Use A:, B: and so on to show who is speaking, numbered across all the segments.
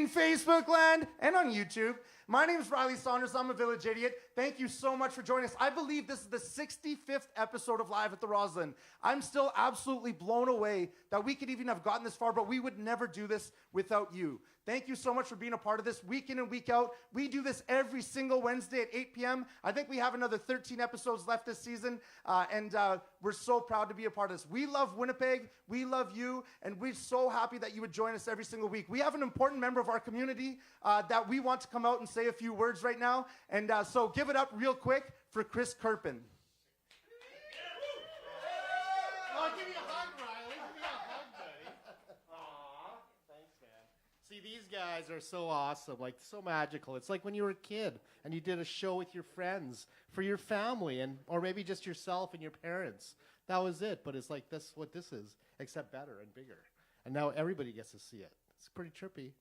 A: in Facebook land and on YouTube. My name is Riley Saunders. I'm a Village Idiot. Thank you so much for joining us. I believe this is the 65th episode of Live at the Roslyn. I'm still absolutely blown away that we could even have gotten this far, but we would never do this without you. Thank you so much for being a part of this week in and week out. We do this every single Wednesday at 8 p.m. I think we have another 13 episodes left this season, and we're so proud to be a part of this. We love Winnipeg. We love you, and we're so happy that you would join us every single week. We have an important member of our community that we want to come out and say a few words right now, and so give it up real quick for Chris Kirpin.
B: Oh, give me a hug, Riley. Give me a hug, buddy. Aw, thanks, man. See, these guys are so awesome, like so magical. It's like when you were a kid and you did a show with your friends for your family, and or maybe just yourself and your parents. That was it, but it's like this what this is, except better and bigger. And now everybody gets to see it. It's pretty trippy.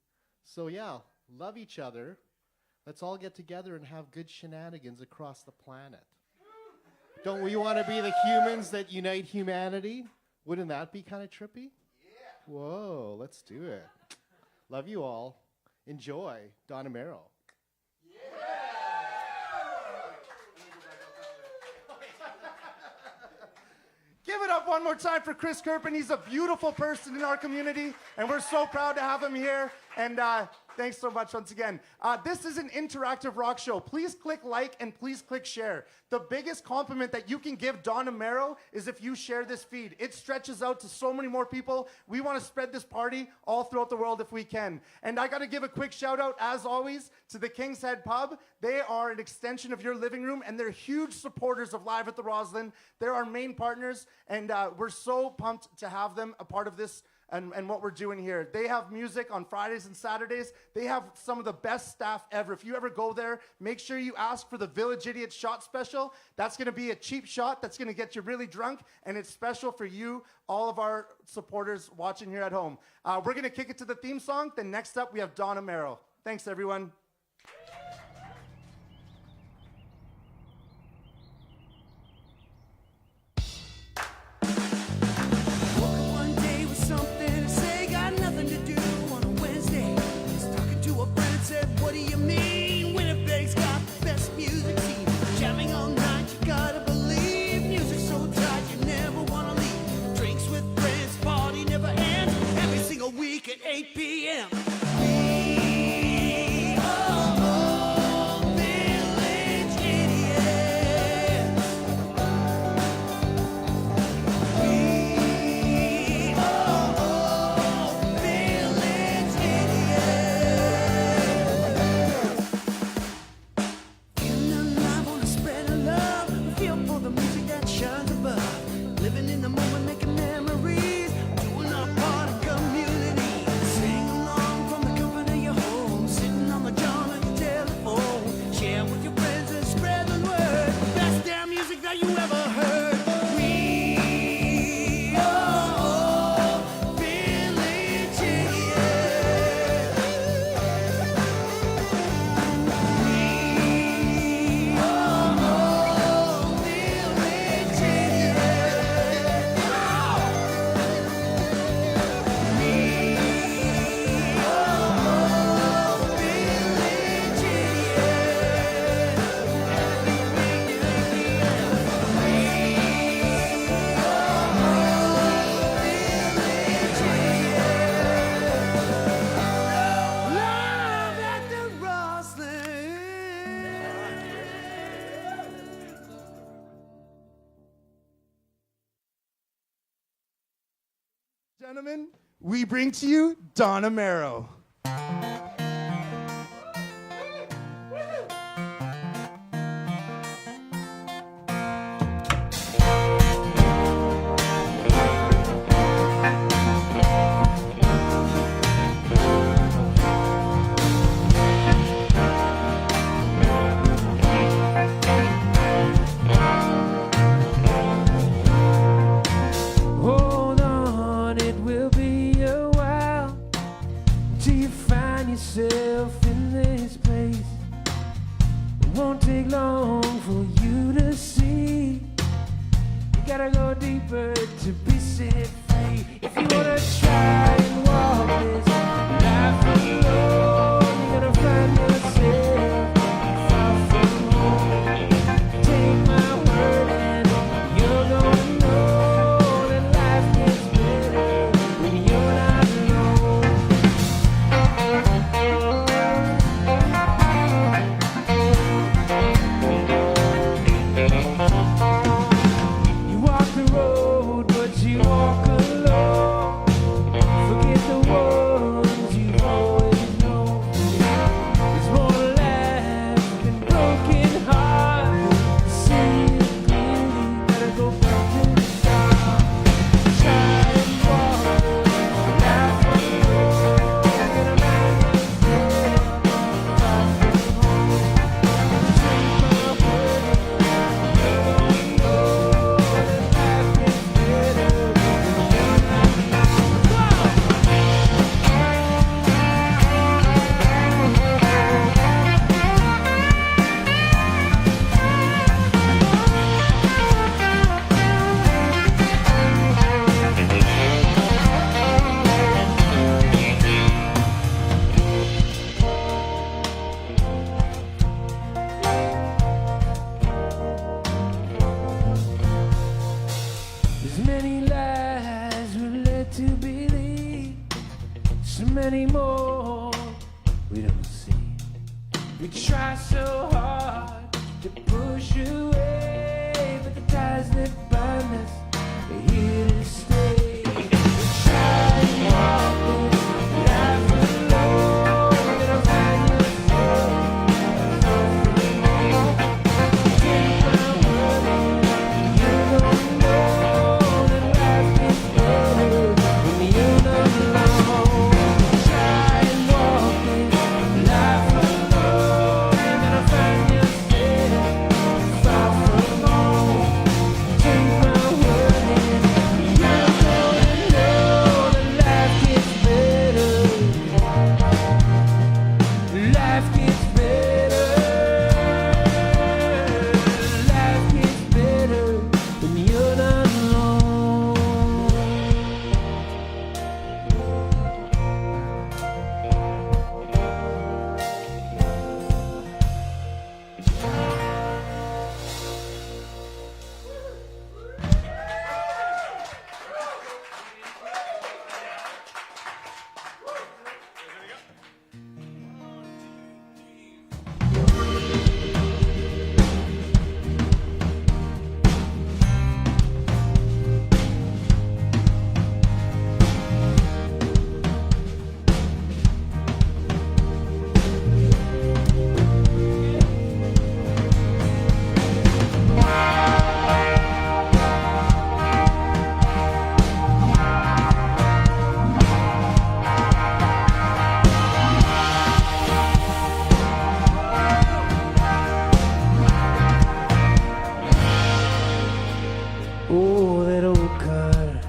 B: So yeah, love each other. Let's all get together and have good shenanigans across the planet. Don't we want to be the humans that unite humanity? Wouldn't that be kind of trippy? Yeah. Whoa, let's do it. Love you all. Enjoy. Don Amero.
A: Give it up one more time for Chris Kirpin. He's a beautiful person in our community, and we're so proud to have him here. And thanks so much once again. This is an interactive rock show. Please click like and please click share. The biggest compliment that you can give Don Amero is if you share this feed. It stretches out to so many more people. We want to spread this party all throughout the world if we can. And I got to give a quick shout out, as always, to the King's Head Pub. They are an extension of your living room, and they're huge supporters of Live at the Roslyn. They're our main partners, and we're so pumped to have them a part of this and what we're doing here. They have music on Fridays and Saturdays. They have some of the best staff ever. If you ever go there, make sure you ask for the Village Idiot shot special. That's going to be a cheap shot that's going to get you really drunk, and it's special for you, all of our supporters watching here at home. We're going to kick it to the theme song. Then next up, we have Don Amero. Thanks, everyone.
C: What do you mean? Winnipeg's got the best music scene. Jamming all night, you gotta believe. Music so tight, you never wanna leave. Drinks with friends, party never ends. Every single week at 8 p.m. We are Village Idiots. We are Village Idiots. Living in the moment, making memories, doing our part of community. Sing along from the comfort of your home, sitting on the john of your telephone. Share with your friends and spread the word. Best damn music that you ever heard. We are Village Idiots. We are Village Idiots. Live at the Roslyn.
A: Gentlemen, we bring to you Don Amero.
C: Hold on, it will be a while till you find many lies we're led to believe, so many more we don't see. We try so hard to push away, but the ties that bind us are here to stay. We try and walk this life alone, and I find yourself so free. Take my word, you don't know that life gets better when you're not alone. Try and walk this life alone, and I find yourself far from home. Take my word, and you're gonna know that life gets better. Life gets better. Life gets better when you're not alone. Oh, that old car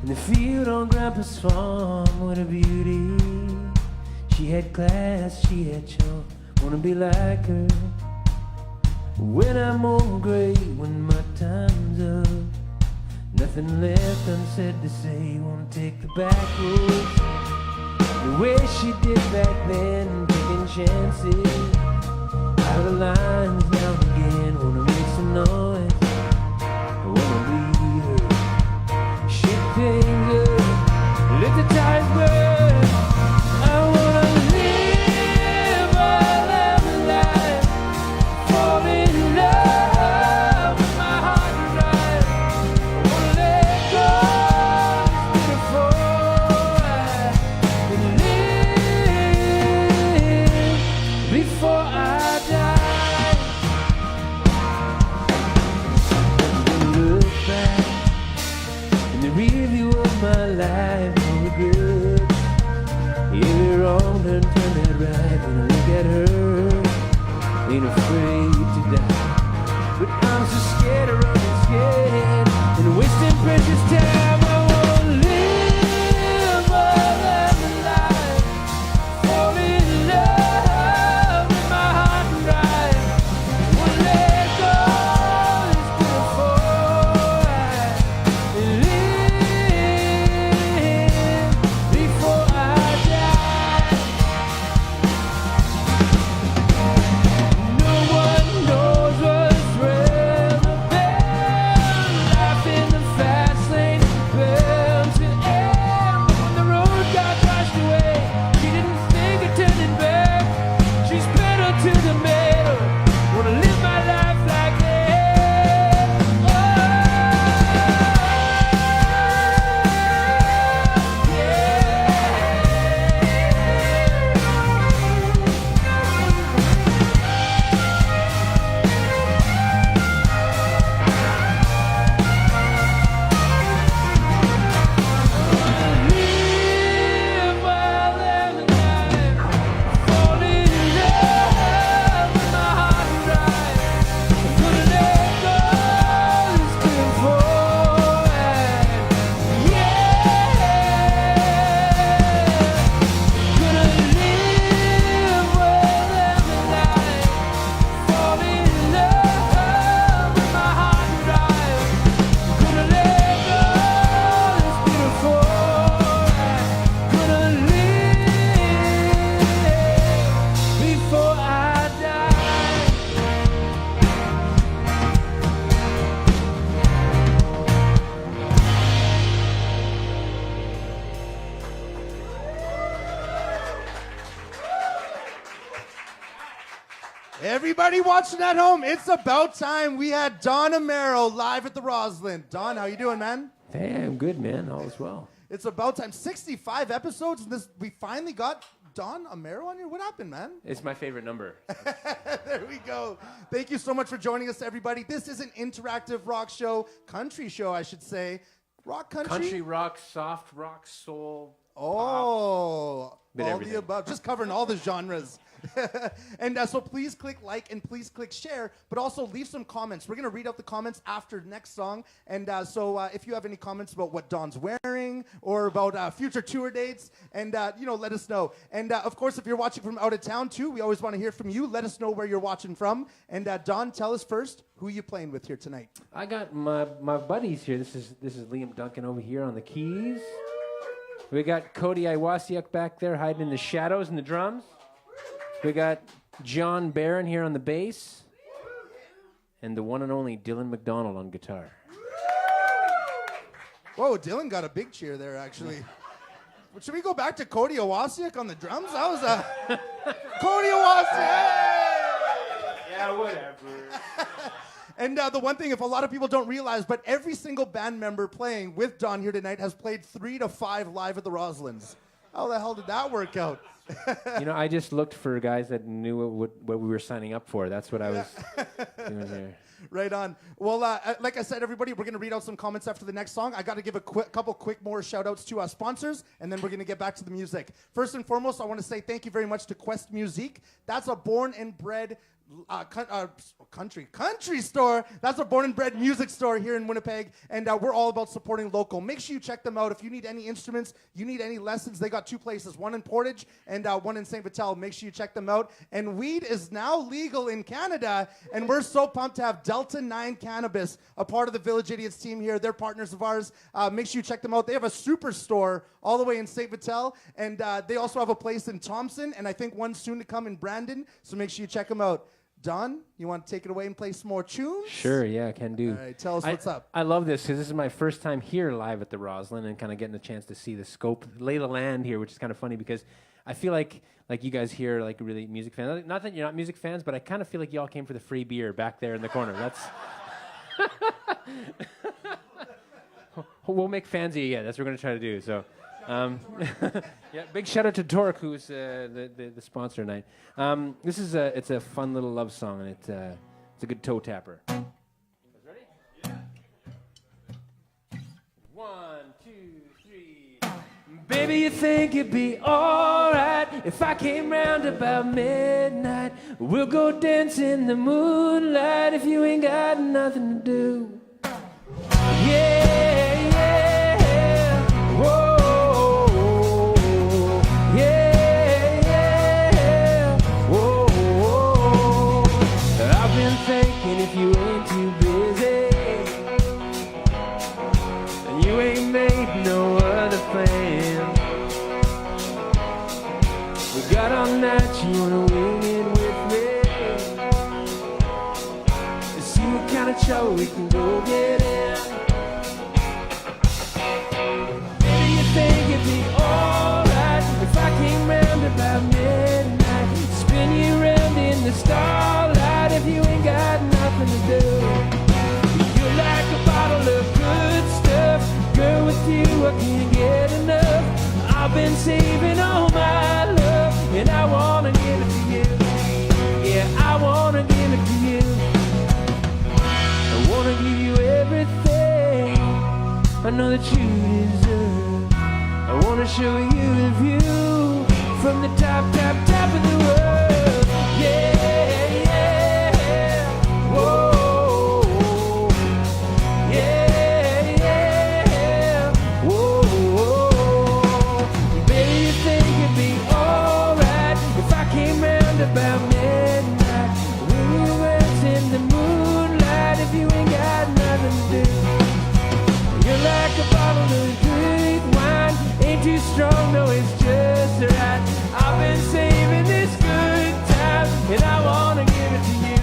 C: in the field on Grandpa's farm, what a beauty. She had class, she had charm, wanna be like her. When I'm old gray, when my time's up, nothing left unsaid to say, wanna take the back roads the way she did back then, taking chances out of the lines now and again, wanna make some noise. I wanna leave her, shake things up, let the tires burn. I wanna live a life, fall in love with my heart and drive. I wanna let go before I can live, before I die. Look back in the review of my life, no regret. Every wrong turn, turn it right. When I look at her, ain't afraid to die. But I'm so scared of running scared and wasting precious time. I wanna live a life, fall in love with my heart and drive. Wanna let go before I live, before I die. No one knows what's real the best.
A: Everybody watching at home, it's about time. We had Don Amero live at the Roslyn. Don, how you doing, man?
D: Hey, I'm good, man. All is well.
A: It's about time. 65 episodes, and we finally got Don Amero on here. What happened, man?
D: It's my favorite number.
A: There we go. Thank you so much for joining us, everybody. This is an interactive rock show, country show, I should say. Rock country?
D: Country rock, soft rock, soul.
A: Oh,
D: Bit
A: all
D: everything.
A: the above. Just covering all the genres. And so please click like and please click share, but also leave some comments. We're going to read out the comments after next song. And so if you have any comments about what Don's wearing or about future tour dates, and, let us know. And, of course, if you're watching from out of town, too, we always want to hear from you. Let us know where you're watching from. And, Don, tell us first, who you playing with here tonight?
D: I got my buddies here. This is Liam Duncan over here on the keys. We got Cody Iwasiuk back there hiding in the shadows and the drums. We got John Barron here on the bass. And the one and only Dylan McDonald on guitar.
A: Whoa, Dylan got a big cheer there, actually. Should we go back to Cody Iwasiuk on the drums? That was Cody Iwasiuk!
D: Yeah, whatever.
A: And the one thing, if a lot of people don't realize, but every single band member playing with Don here tonight has played 3 to 5 live at the Roslyns. How the hell did that work out?
D: I just looked for guys that knew what we were signing up for. That's what I was doing here.
A: Right on. Well, like I said, everybody, we're going to read out some comments after the next song. I got to give a couple quick more shout-outs to our sponsors, and then we're going to get back to the music. First and foremost, I want to say thank you very much to Quest Musique. That's a born and bred country store. That's a born and bred music store here in Winnipeg, and we're all about supporting local. Make sure you check them out. If you need any instruments, you need any lessons, they got 2 places, one in Portage and one in St. Vital. Make sure you check them out. And weed is now legal in Canada, and we're so pumped to have Delta 9 Cannabis, a part of the Village Idiots team here. They're partners of ours. Make sure you check them out. They have a superstore all the way in St. Vital, and they also have a place in Thompson, and I think one soon to come in Brandon, so make sure you check them out. Don, you want to take it away and play some more tunes?
D: Sure, yeah, can do.
A: All right, tell us what's up.
D: I love this because this is my first time here live at the Roslyn and kind of getting the chance to see the scope, lay the land here, which is kind of funny because I feel like you guys here are like really music fans. Not that you're not music fans, but I kind of feel like you all came for the free beer back there in the corner. That's we'll make fans of you. Yeah, that's what we're gonna try to do. So. Yeah, big shout out to Torque, who's the sponsor tonight. This is it's a fun little love song, and it's a good toe tapper. You guys ready? Yeah. 1, 2, 3. Baby, you think it'd be alright if I came round about midnight? We'll go dance in the moonlight if you ain't got nothing to do. Yeah, yeah, whoa. If you ain't too busy and you ain't made no other plan, we got all night, you wanna wing it with me and see what kind of show we can go get in. Maybe you think it'd be alright if I came round about midnight, spin you round in the starlight if you ain't got nothing to do. You're like a bottle of good stuff, girl, with you I can't get enough. I've been saving all my love and I wanna give it to you. Yeah, I wanna give it to you. I wanna give you everything I know that you deserve. I wanna show you the view from the top of the world. Yeah, yeah, whoa, yeah, yeah, whoa. Baby, you think it'd be alright if I came round about midnight? When we went in the moonlight, if you ain't got nothing to do. You're like a bottle of good wine, ain't too strong, no, it's just right. I've been saving this good time, and I wanna give it to you.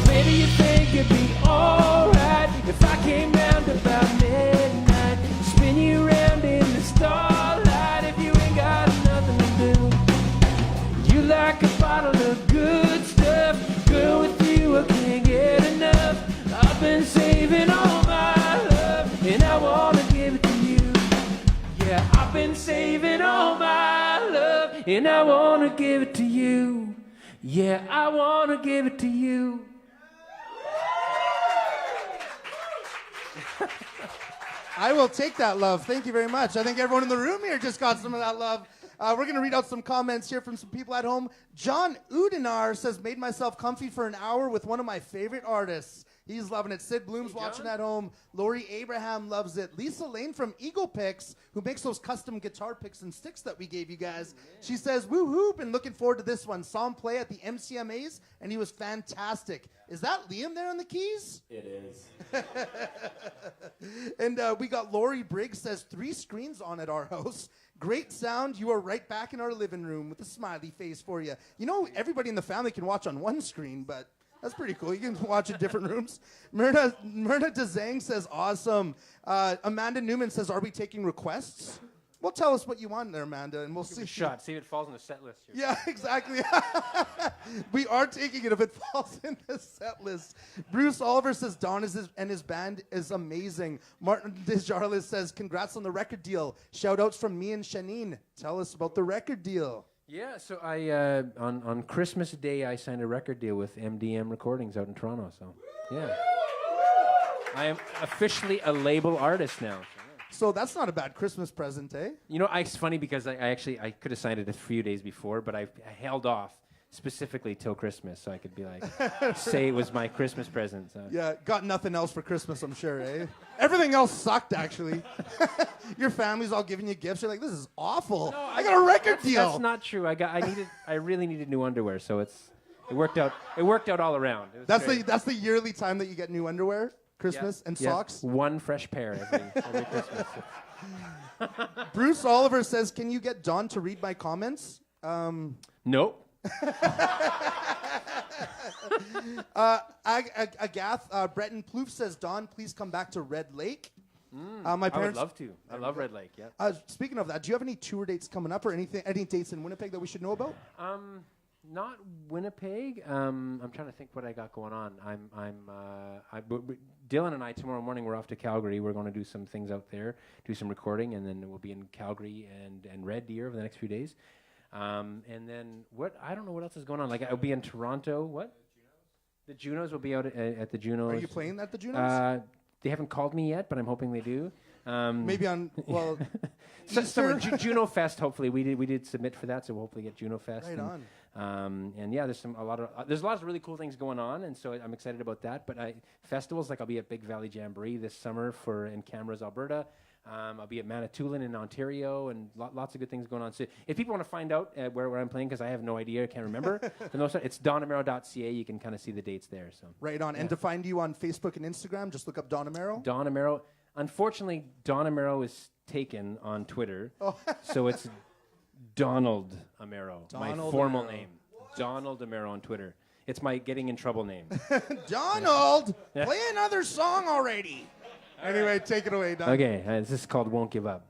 D: Maybe you think it'd be alright if I came round about midnight, spin you round in the starlight if you ain't got nothing to do. You like a bottle of good stuff. Yeah, I've been saving all my love, and I wanna give it to you. Yeah, I wanna give it to you.
A: I will take that love. Thank you very much. I think everyone in the room here just got some of that love. We're going to read out some comments here from some people at home. John Udinar says, made myself comfy for an hour with one of my favorite artists. He's loving it. Sid Bloom's watching at home. Lori Abraham loves it. Lisa Lane from Eagle Picks, who makes those custom guitar picks and sticks that we gave you guys. She says, woo-hoo, been looking forward to this one. Saw him play at the MCMAs, and he was fantastic. Is that Liam there on the keys?
E: It is.
A: And we got Lori Briggs says, 3 screens on at our house. Great sound. You are right back in our living room with a smiley face for you. You know, everybody in the family can watch on one screen, but that's pretty cool. You can watch in different rooms. Myrna Dezang says, awesome. Amanda Newman says, are we taking requests? Well, tell us what you want there, Amanda, and we'll see.
E: A shot. See if it falls in the set list here.
A: Yeah, exactly. We are taking it if it falls in the set list. Bruce Oliver says, Don and his band is amazing. Martin Desjardins says, congrats on the record deal. Shout outs from me and Shanine. Tell us about the record deal.
E: Yeah, so I on Christmas Day I signed a record deal with MDM Recordings out in Toronto. So yeah, I am officially a label artist now.
A: So that's not a bad Christmas present, eh?
E: You know, it's funny because I could have signed it a few days before, but I held off specifically till Christmas so I could be like, say it was my Christmas present. So.
A: Yeah, got nothing else for Christmas, I'm sure, eh? Everything else sucked, actually. Your family's all giving you gifts. You're like, this is awful. No, I got a record deal.
E: That's not true. I really needed new underwear, so it worked out. It worked out all around.
A: That's the yearly time that you get new underwear, Christmas, and socks.
E: One fresh pair every Christmas.
A: Bruce Oliver says, can you get Don to read my comments?
E: Nope.
A: Agath, Breton Plouffe says, Don, please come back to Red Lake. My parents,
E: I would love to. I love Red Lake, yeah.
A: Speaking of that, do you have any tour dates coming up or any dates in Winnipeg that we should know about?
E: Not Winnipeg. I'm trying to think what I got going on. Dylan and I tomorrow morning we're off to Calgary. We're going to do some things out there, do some recording, and then we'll be in Calgary and Red Deer over the next few days. And then I don't know what else is going on. Like I'll be in Toronto. What? The Junos will be out at the Junos.
A: Are you playing at the Junos?
E: They haven't called me yet, but I'm hoping they do.
A: Maybe on
E: summer Juno Fest. Hopefully, we did submit for that, so we'll hopefully get Juno Fest.
A: Right on.
E: And yeah, there's a lot of really cool things going on, and so I'm excited about that. But festivals, like I'll be at Big Valley Jamboree this summer in Camrose, Alberta. I'll be at Manitoulin in Ontario, and lots of good things going on. So if people want to find out where I'm playing, because I have no idea, I can't remember, it's donamero.ca. You can kind of see the dates there. So
A: right on. Yeah. And to find you on Facebook and Instagram, just look up Don Amero.
E: Don Amero. Unfortunately, Don Amero is taken on Twitter, so it's Donald Amero, my formal name. Donald Amero on Twitter. It's my getting in trouble name.
A: Donald, play another song already. Anyway, take it away, Don.
E: Okay, this is called Won't Give Up.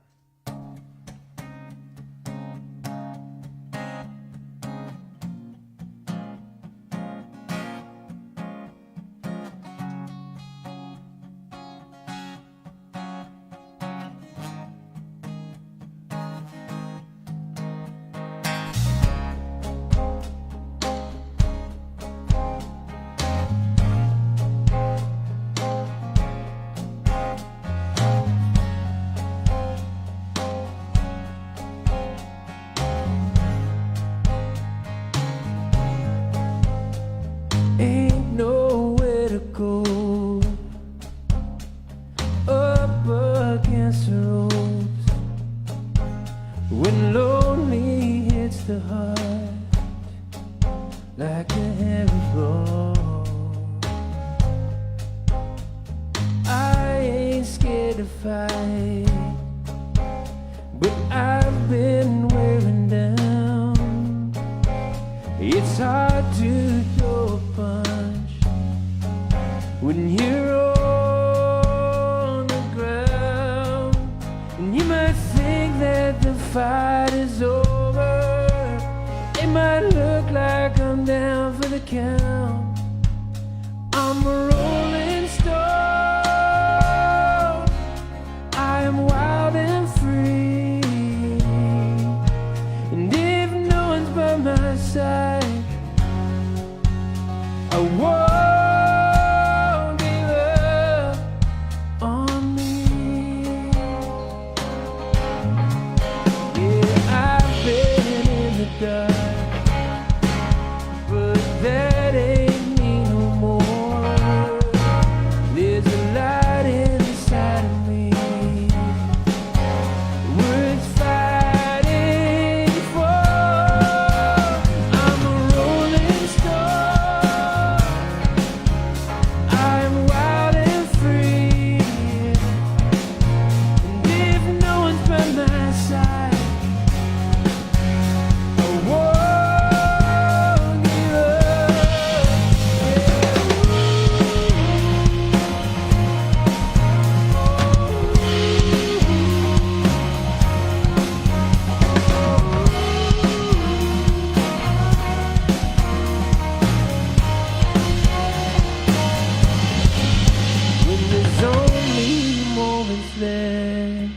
E: But I've been wearing down. It's hard to throw a punch when you're on the ground. And you might think that the fight is over. It might look like I'm down for the count. I'm a rolling stone. I am wild and free.
D: night.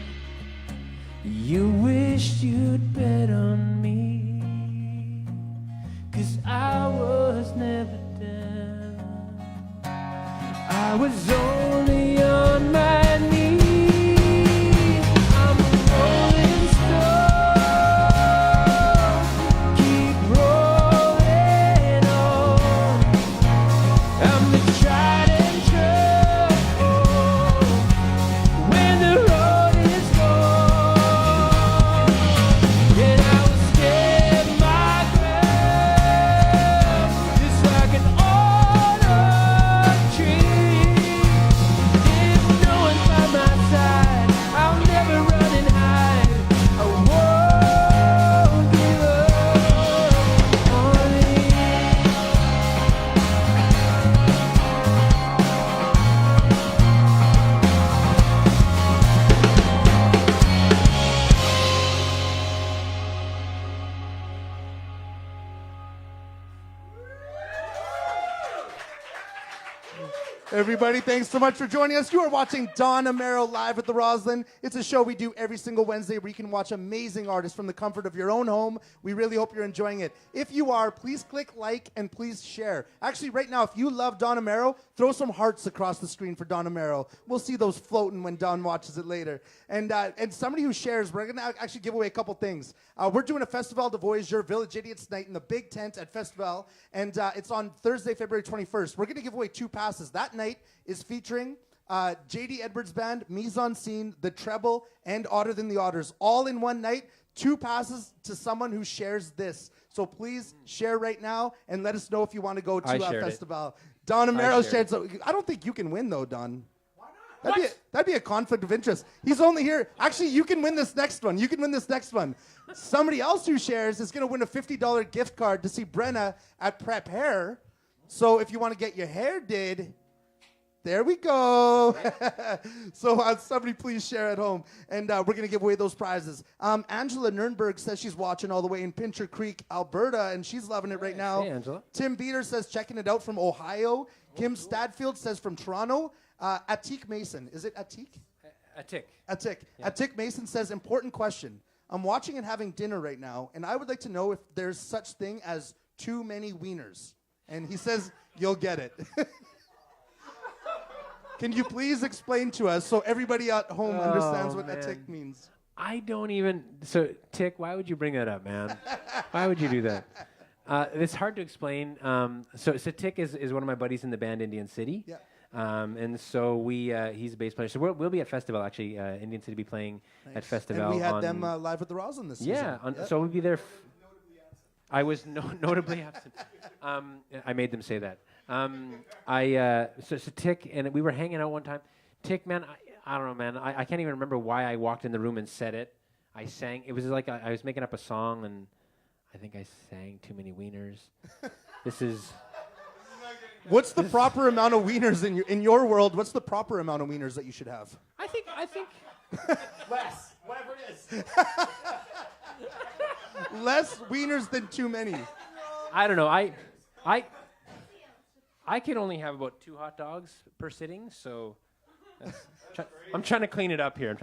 D: You wished you'd bet on me, 'cause I was never down. I was only on my knees. I'm a rolling stone, keep rolling on. I'm the tried and true when the road is long. And I will stand my ground just like an autumn tree. If no one's by my side, I'll never run and hide. I won't give up on me.
A: Everybody, thanks so much for joining us. You are watching Don Amero live at the Roslyn. It's a show we do every single Wednesday where you can watch amazing artists from the comfort of your own home. We really hope you're enjoying it. If you are, please click like and please share. Actually, right now, if you love Don Amero, throw some hearts across the screen for Don Amero. We'll see those floating when Don watches it later. And somebody who shares, we're going to actually give away a couple things. We're doing a Festival de Voyageur Village Idiots Night in the big tent at Festival, and it's on Thursday, February 21st. We're going to give away 2 passes. That night is featuring J.D. Edwards Band, Mise en Scene, The Treble, and Odder Than the Otters, all in one night. 2 passes to someone who shares this. So please share right now and let us know if you want to go to
E: I shared it.
A: Festival. Don Amero
E: shared
A: shared. So I don't think you can win though, Don. That'd be a conflict of interest. He's only here. Actually, you can win this next one. You can win this next one. Somebody else who shares is going to win a $50 gift card to see Brenna at Prep Hair. So if you want to get your hair did, there we go. So somebody please share at home. And we're going to give away those prizes. Angela Nurnberg says she's watching all the way in Pincher Creek, Alberta, and she's loving it right now.
E: Hey, Angela.
A: Tim Beater says checking it out from Ohio. Kim Stadfield says from Toronto. Atik Mason. Is it Atik?
E: A tick.
A: Atik.
E: Yeah.
A: Atik Mason says, important question. I'm watching and having dinner right now, and I would like to know if there's such thing as too many wieners. And he says, you'll get it. Can you please explain to us so everybody at home understands what
E: man.
A: Atik means?
E: I don't even. So, Tick, why would you bring that up, man? Why would you do that? It's hard to explain. So Tick is one of my buddies in the band Indian City.
A: Yeah.
E: And so he's a bass player. So we'll be at Festival, actually. Indian City be playing at Festival.
A: And we had
E: on,
A: them live at the Roslyn this season.
E: Yeah,
A: Yep.
E: so we'll be there. I was notably absent. I made them say that. So Tick, and we were hanging out one time. Tick, man, I don't know, man. I can't even remember why I walked in the room and said it. I sang. It was like I was making up a song, and I think I sang Too Many Wieners. This is...
A: What's the proper amount of wieners in your world? What's the proper amount of wieners that you should have?
E: I think...
B: Less, whatever it is.
A: Less wieners than too many.
E: I don't know. I can only have about 2 hot dogs per sitting, so I'm trying to clean it up here.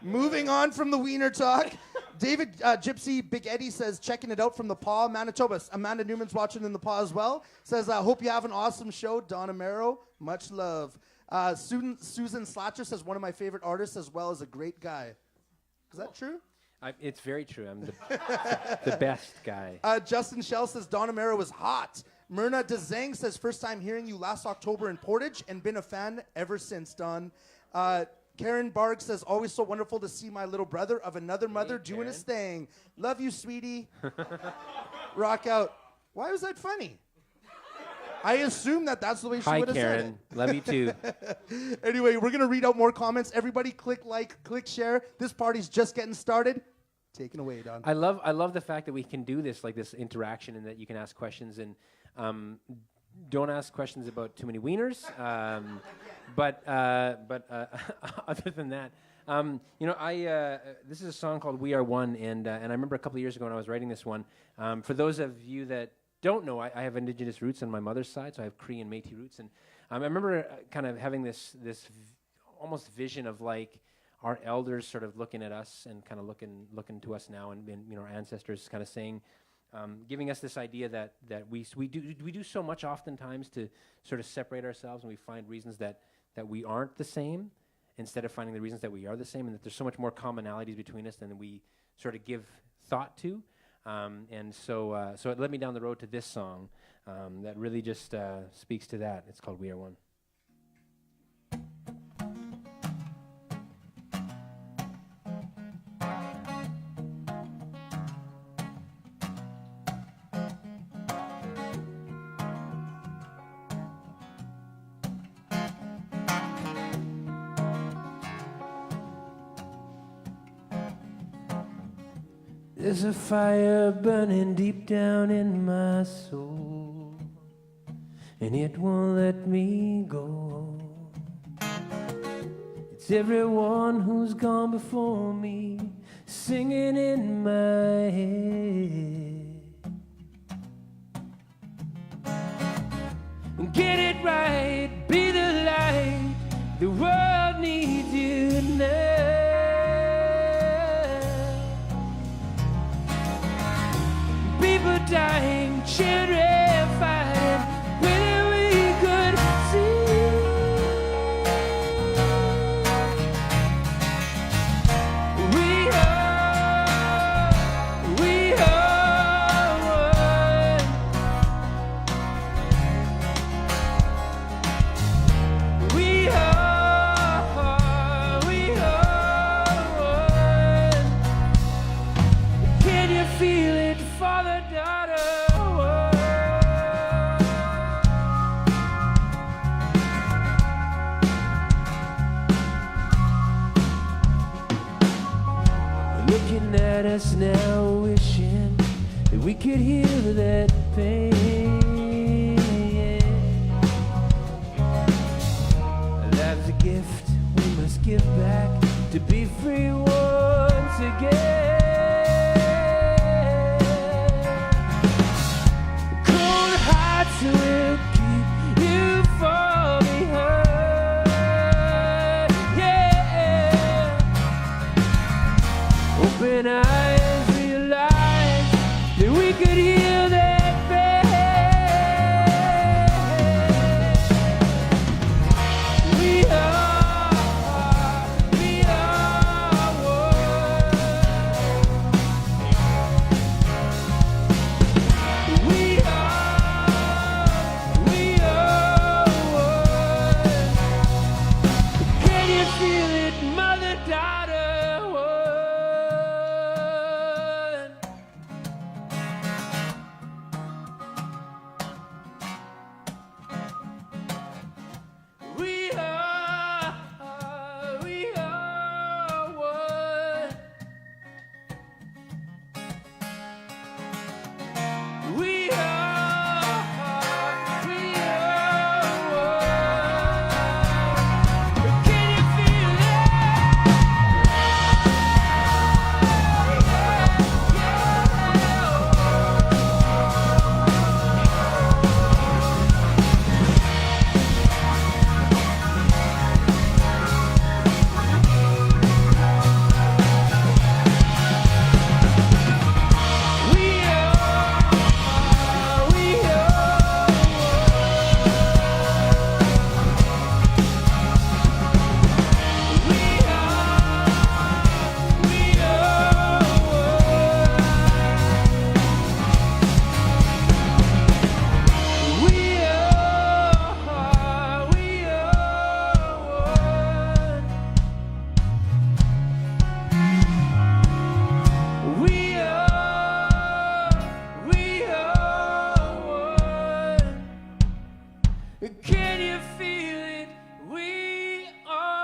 A: Moving on from the wiener talk, David Gypsy Big Eddie says, checking it out from the Paw, Manitoba. Amanda Newman's watching in the Paw as well. Says, I hope you have an awesome show. Don Amero, much love. Susan Slatcher says, one of my favorite artists as well as a great guy. Is that true?
E: It's very true. I'm the best guy.
A: Justin Shell says, Don Amero is hot. Myrna DeZang says, first time hearing you last October in Portage and been a fan ever since, Don. Karen Barg says, always so wonderful to see my little brother of another mother doing his thing. Love you, sweetie. Rock out. Why was that funny? I assume that's the way she would have said it.
E: Hi, Karen. Love you too.
A: Anyway, we're going to read out more comments. Everybody click like, click share. This party's just getting started. Take it away, Don.
E: I love the fact that we can do this, like this interaction, and that you can ask questions, and don't ask questions about too many wieners. But other than that, this is a song called "We Are One," and I remember a couple of years ago when I was writing this one. For those of you that don't know, I have indigenous roots on my mother's side, so I have Cree and Métis roots, and I remember kind of having this almost vision of like our elders sort of looking at us and kind of looking to us now, and you know, our ancestors kind of saying, giving us this idea that we do so much oftentimes to sort of separate ourselves, and we find reasons that we aren't the same instead of finding the reasons that we are the same, and that there's so much more commonalities between us than we sort of give thought to. And so it led me down the road to this song that really just speaks to that. It's called We Are One. There's a fire burning deep down in my soul, and it won't let me go. It's everyone who's gone before me singing in my head. Get it right, be the light, the world needs you now. People dying, children fighting, whether we could see. We are one. We are one. Can you feel it, Father, daughter? Looking at us now, wishing that we could heal that pain. Life's a gift we must give back to be free once again. Cold hearts will keep you far behind. Yeah. Open eyes, realize that we could heal that pain. We are one. We are one. Can you feel it, mother, daughter, one? We are one. We are one. Can you feel it? Can you feel it? We are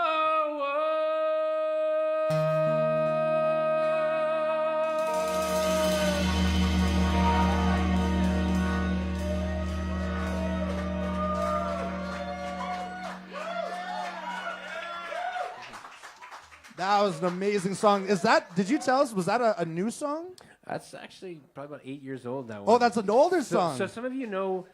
A: That was an amazing song. Did you tell us, was that a new song?
E: That's actually probably about 8 years old now.
A: Oh, that's an older
E: so,
A: song.
E: so some of you know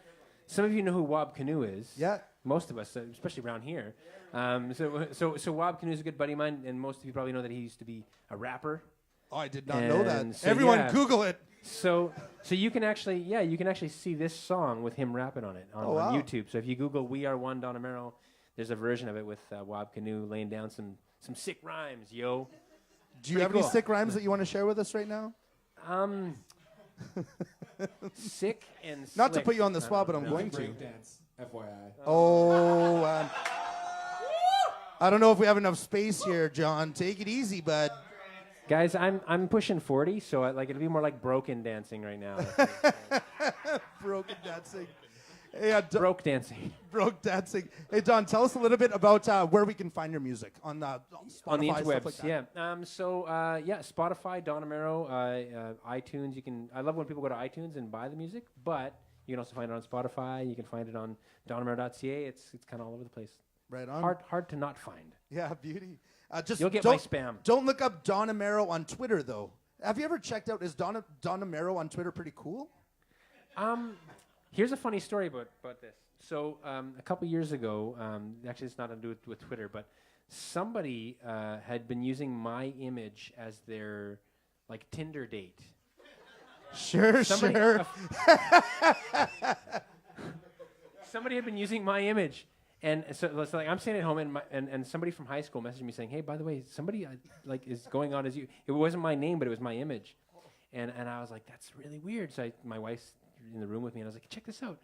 E: who Wob Canoe is.
A: Yeah.
E: most of us, especially around here. So Wob Canoe is a good buddy of mine, and most of you probably know that he used to be a rapper.
A: Oh, I did not know that.
E: And so,
A: Everyone,
E: yeah.
A: Google it.
E: So you can actually see this song with him rapping on it on YouTube. So if you Google "We Are One" Don Amero, there's a version of it with Wob Canoe laying down some sick rhymes, yo.
A: Do you have any sick rhymes that you want to share with us right now?
E: Sick and
A: Not to
E: slick.
A: put you on the spot, but I'm going to.
F: Breakdance, FYI.
A: Oh, I don't know if we have enough space here, John. Take it easy, bud.
E: Guys, I'm pushing 40, so it'll be more like broken dancing right now.
A: Broken dancing. Hey,
E: Broke dancing.
A: Broke dancing. Hey, Don, tell us a little bit about where we can find your music on Spotify,
E: On the
A: stuff
E: interwebs,
A: like that.
E: Spotify, Don Amero, iTunes. I love when people go to iTunes and buy the music, but you can also find it on Spotify. You can find it on donamero.ca. It's kind of all over the place.
A: Right on.
E: Hard to not find.
A: Yeah, beauty. Just
E: You'll get my spam.
A: Don't look up Don Amero on Twitter, though. Have you ever checked out, is Don Amero on Twitter pretty cool?
E: Here's a funny story about this. So a couple years ago, actually it's not to do with Twitter, but somebody had been using my image as their Tinder date.
A: Sure.
E: Somebody had been using my image. And so it's like I'm sitting at home, and somebody from high school messaged me saying, "Hey, by the way, somebody is going on as you." It wasn't my name, but it was my image, and I was like, "That's really weird." So my wife's in the room with me, and I was like, "Check this out."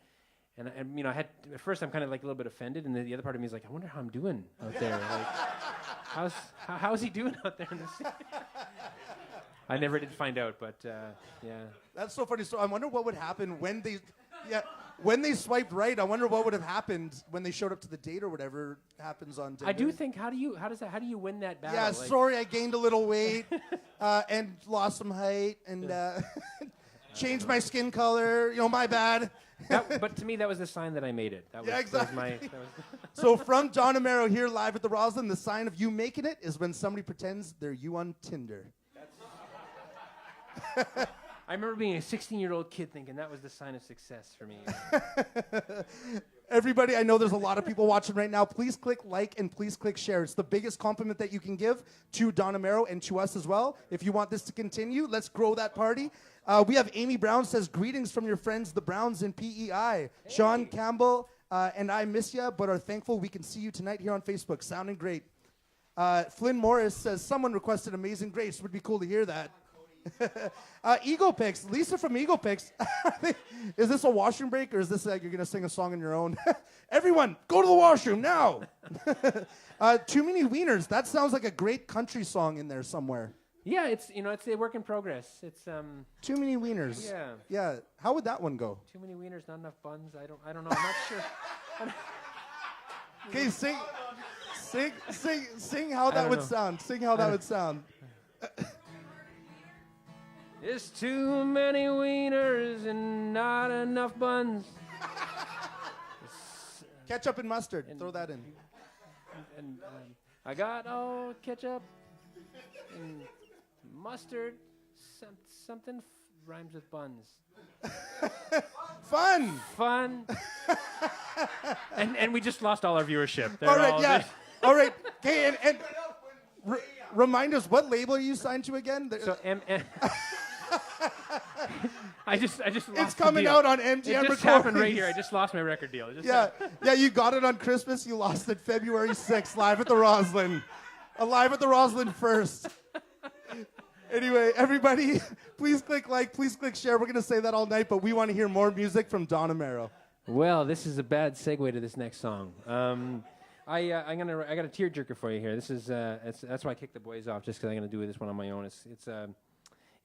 E: And I had at first I'm kind of a little bit offended, and then the other part of me is like, "I wonder how I'm doing out there. How's he doing out there in this?" I never did find out, but yeah.
A: That's so funny. So I wonder what would happen when they swiped right. I wonder what would have happened when they showed up to the date or whatever happens on Tinder.
E: I do think how do you win that battle?
A: Yeah, sorry, I gained a little weight and lost some height and changed my skin color. My bad.
E: But to me, that was the sign that I made it. That was,
A: Yeah, exactly.
E: That was
A: So from Don Amero here live at the Roslyn, the sign of you making it is when somebody pretends they're you on Tinder.
E: I remember being a 16-year-old kid thinking that was the sign of success for me.
A: Everybody, I know there's a lot of people watching right now. Please click like and please click share. It's the biggest compliment that you can give to Don Amero and to us as well. If you want this to continue, let's grow that party. We have Amy Brown says, greetings from your friends, the Browns in PEI. Hey. Sean Campbell and I miss you, but are thankful we can see you tonight here on Facebook. Sounding great. Flynn Morris says, someone requested Amazing Grace. Would be cool to hear that. Ego Picks, Lisa from Ego Picks. Is this a washroom break or is this like you're going to sing a song on your own? Everyone, go to the washroom now. Too Many Wieners. That sounds like a great country song in there somewhere.
E: Yeah, it's a work in progress. It's
A: Too Many Wieners.
E: Yeah.
A: Yeah. How would that one go?
E: Too many wieners, not enough buns. I don't know. I'm not sure.
A: Okay, sing how that would sound. Sing how that would sound.
E: There's too many wieners and not enough buns.
A: Ketchup and mustard. Throw that in.
E: And I got ketchup and mustard. Something rhymes with buns.
A: Fun.
E: and we just lost all our viewership. They're
A: All right,
E: all
A: yeah.
E: just-
A: All right. Okay, and remind us, what label are you signed to again?
E: So I just lost
A: It's
E: the
A: coming
E: deal.
A: out on MGM
E: It just
A: Recordings.
E: happened right here. I just lost my record deal.
A: Yeah, you got it on Christmas. You lost it February 6th, live at the Roslyn. Live at the Roslyn first. Anyway, everybody, please click like, please click share. We're going to say that all night, but we want to hear more music from Don Amero.
E: Well, this is a bad segue to this next song. I got a tearjerker for you here. This is that's why I kicked the boys off, just because I'm gonna do this one on my own.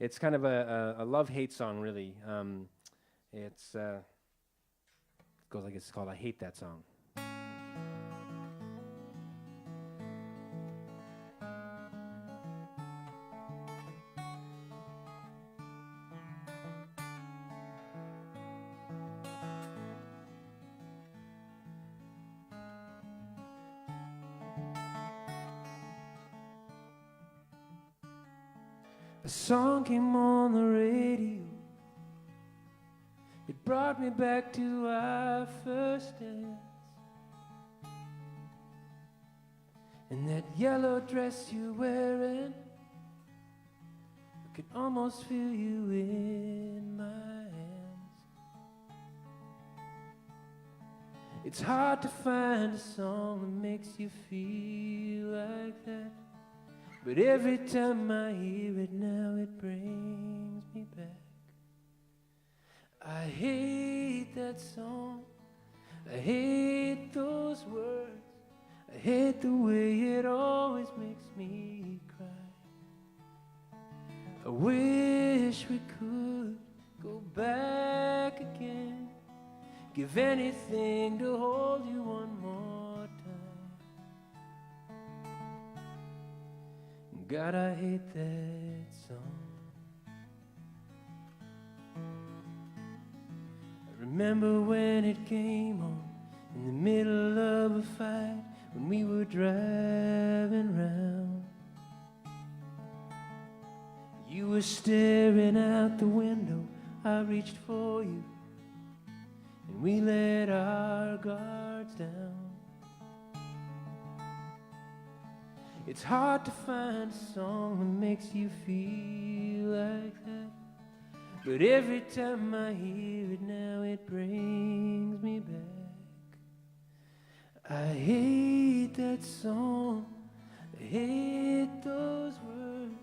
E: It's kind of a love-hate song, really. It goes like it's called "I Hate That Song." A song came on the radio. It brought me back to our first dance.
D: And that yellow dress you're wearing, I can almost feel you in my hands. It's hard to find a song that makes you feel like that, but every time I hear it now it brings me back. I hate that song, I hate those words, I hate the way it always makes me cry. I wish we could go back again, give anything to hold you one more time. God, I hate that song. I remember when it came on in the middle of a fight, when we were driving round. You were staring out the window, I reached for you, and we let our guards down. It's hard to find a song that makes you feel like that, but every time I hear it now it brings me back. I hate that song, I hate those words,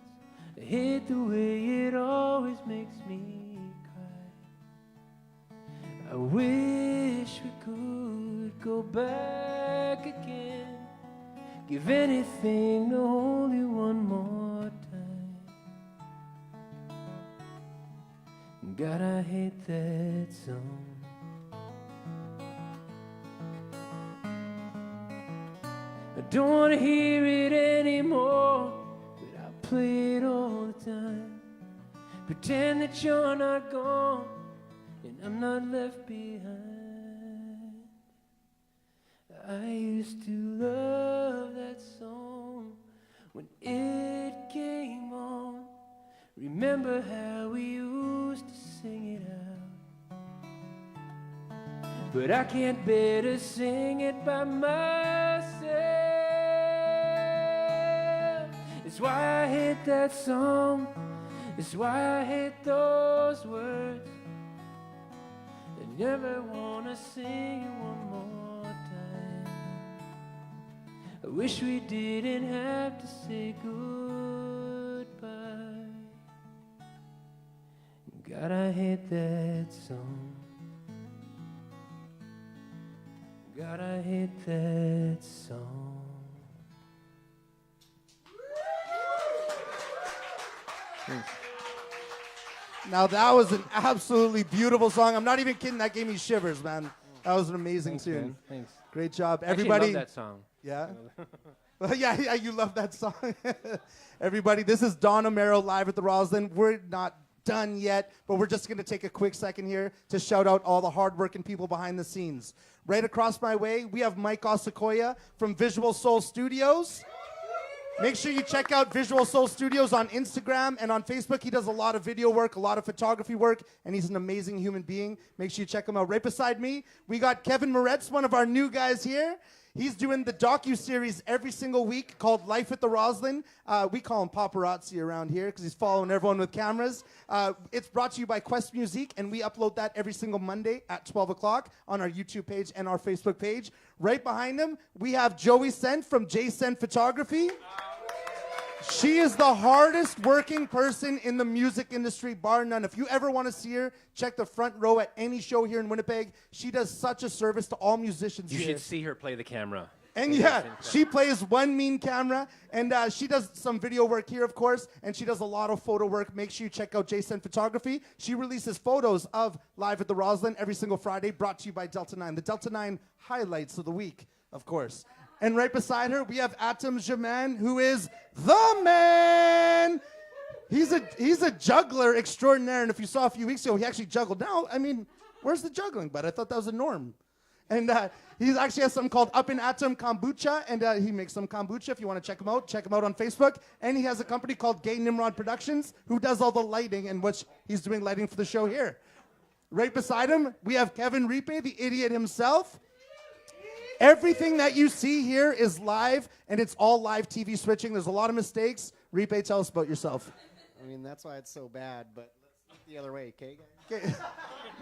D: I hate the way it always makes me cry. I wish we could go back again, give anything to hold you one more time. God, I hate that song. I don't want to hear it anymore, but I play it all the time. Pretend that you're not gone and I'm not left behind. I used to love that song when it came on. Remember how we used to sing it out, but I can't bear to sing it by myself. It's why I hate that song, it's why I hate those words. I never wanna sing it one more time. I wish we didn't have to say goodbye. God, I hate that song. God, I hate that song.
A: Now that was an absolutely beautiful song. I'm not even kidding. That gave me shivers, man. That was an amazing
E: Thanks,
A: tune.
E: man. Thanks.
A: Great job,
E: I actually
A: everybody.
E: love that song.
A: Yeah. Well, yeah, you love that song. Everybody, this is Don Amero live at the Roslyn. We're not done yet, but we're just going to take a quick second here to shout out all the hardworking people behind the scenes. Right across my way, we have Mike Osakoya from Visual Soul Studios. Make sure you check out Visual Soul Studios on Instagram and on Facebook. He does a lot of video work, a lot of photography work, and he's an amazing human being. Make sure you check him out. Right beside me, we got Kevin Moretz, one of our new guys here. He's doing the docu-series every single week called Life at the Roslyn. We call him paparazzi around here because he's following everyone with cameras. It's brought to you by Quest Music, and we upload that every single Monday at 12 o'clock on our YouTube page and our Facebook page. Right behind him, we have Joey Sent from J Sent Photography. She is the hardest working person in the music industry, bar none. If you ever want to see her, check the front row at any show here in Winnipeg. She does such a service to all musicians
E: You
A: here.
E: should see her play the camera.
A: And yeah, she plays one mean camera, and she does some video work here, of course, and she does a lot of photo work. Make sure you check out Jason Photography. She releases photos of Live at the Roslyn every single Friday, brought to you by Delta 9. The Delta 9 highlights of the week, of course. And right beside her, we have Atom Jaman, who is the man. He's a juggler extraordinaire, and if you saw a few weeks ago, he actually juggled. Now, I mean, where's the juggling? But I thought that was a norm. And he actually has something called Up in Atom Kombucha, and he makes some kombucha. If you want to check him out on Facebook. And he has a company called Gay Nimrod Productions, who does all the lighting, and which he's doing lighting for the show here. Right beside him, we have Kevin Ripe, the idiot himself. Everything that you see here is live, and it's all live TV switching. There's a lot of mistakes. Ripe, tell us about yourself.
B: I mean, that's why it's so bad, but let's look the other way, okay, guys?
A: Okay.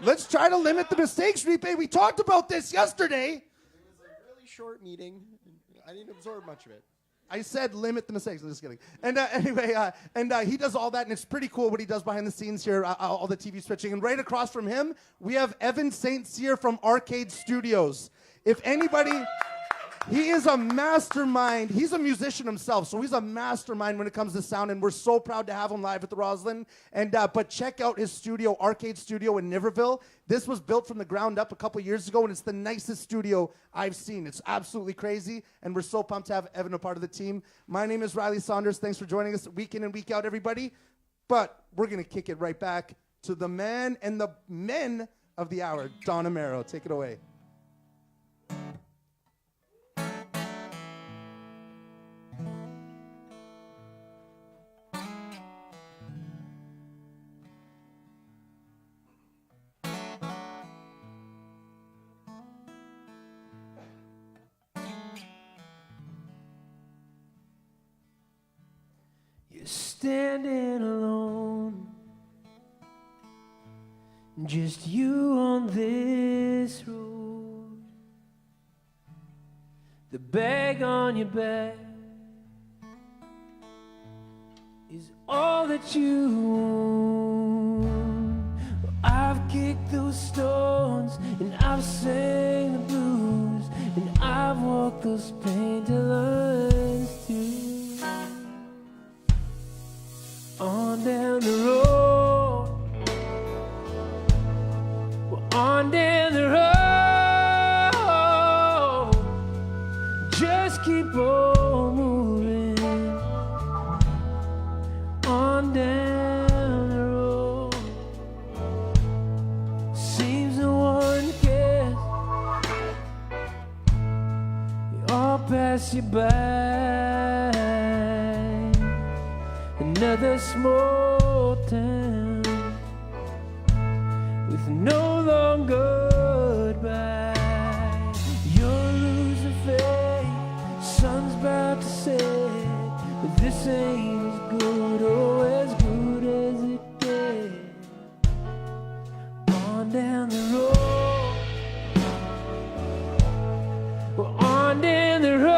A: Let's try to limit the mistakes, Ripe. We talked about this yesterday.
B: It was a really short meeting. I didn't absorb much of it.
A: I said limit the mistakes. I'm just kidding. And anyway, he does all that, and it's pretty cool what he does behind the scenes here, all the TV switching. And right across from him, we have Evan St. Cyr from Arcade Studios. If anybody... He is a mastermind. He's a musician himself, so he's a mastermind when it comes to sound, and we're so proud to have him live at the Roslyn. And but check out his studio, Arcade Studio in Niverville. This was built from the ground up a couple years ago, and it's the nicest studio I've seen. It's absolutely crazy, and we're so pumped to have Evan a part of the team. My name is Riley Saunders. Thanks for joining us week in and week out, everybody. But we're going to kick it right back to the man and the men of the hour, Don Amero. Take it away.
D: Standing alone, just you on this road, the bag on your back is all that you own. I've kicked those stones and I've sang the blues and I've walked those painted lines too. On down the road, we're on down the road, just keep on moving, on down the road, seems no one cares, they all pass you by. Another small town with no long goodbye. You're losing faith, sun's about to set, but this ain't as good or as good as it did. On down the road, we're on down the road.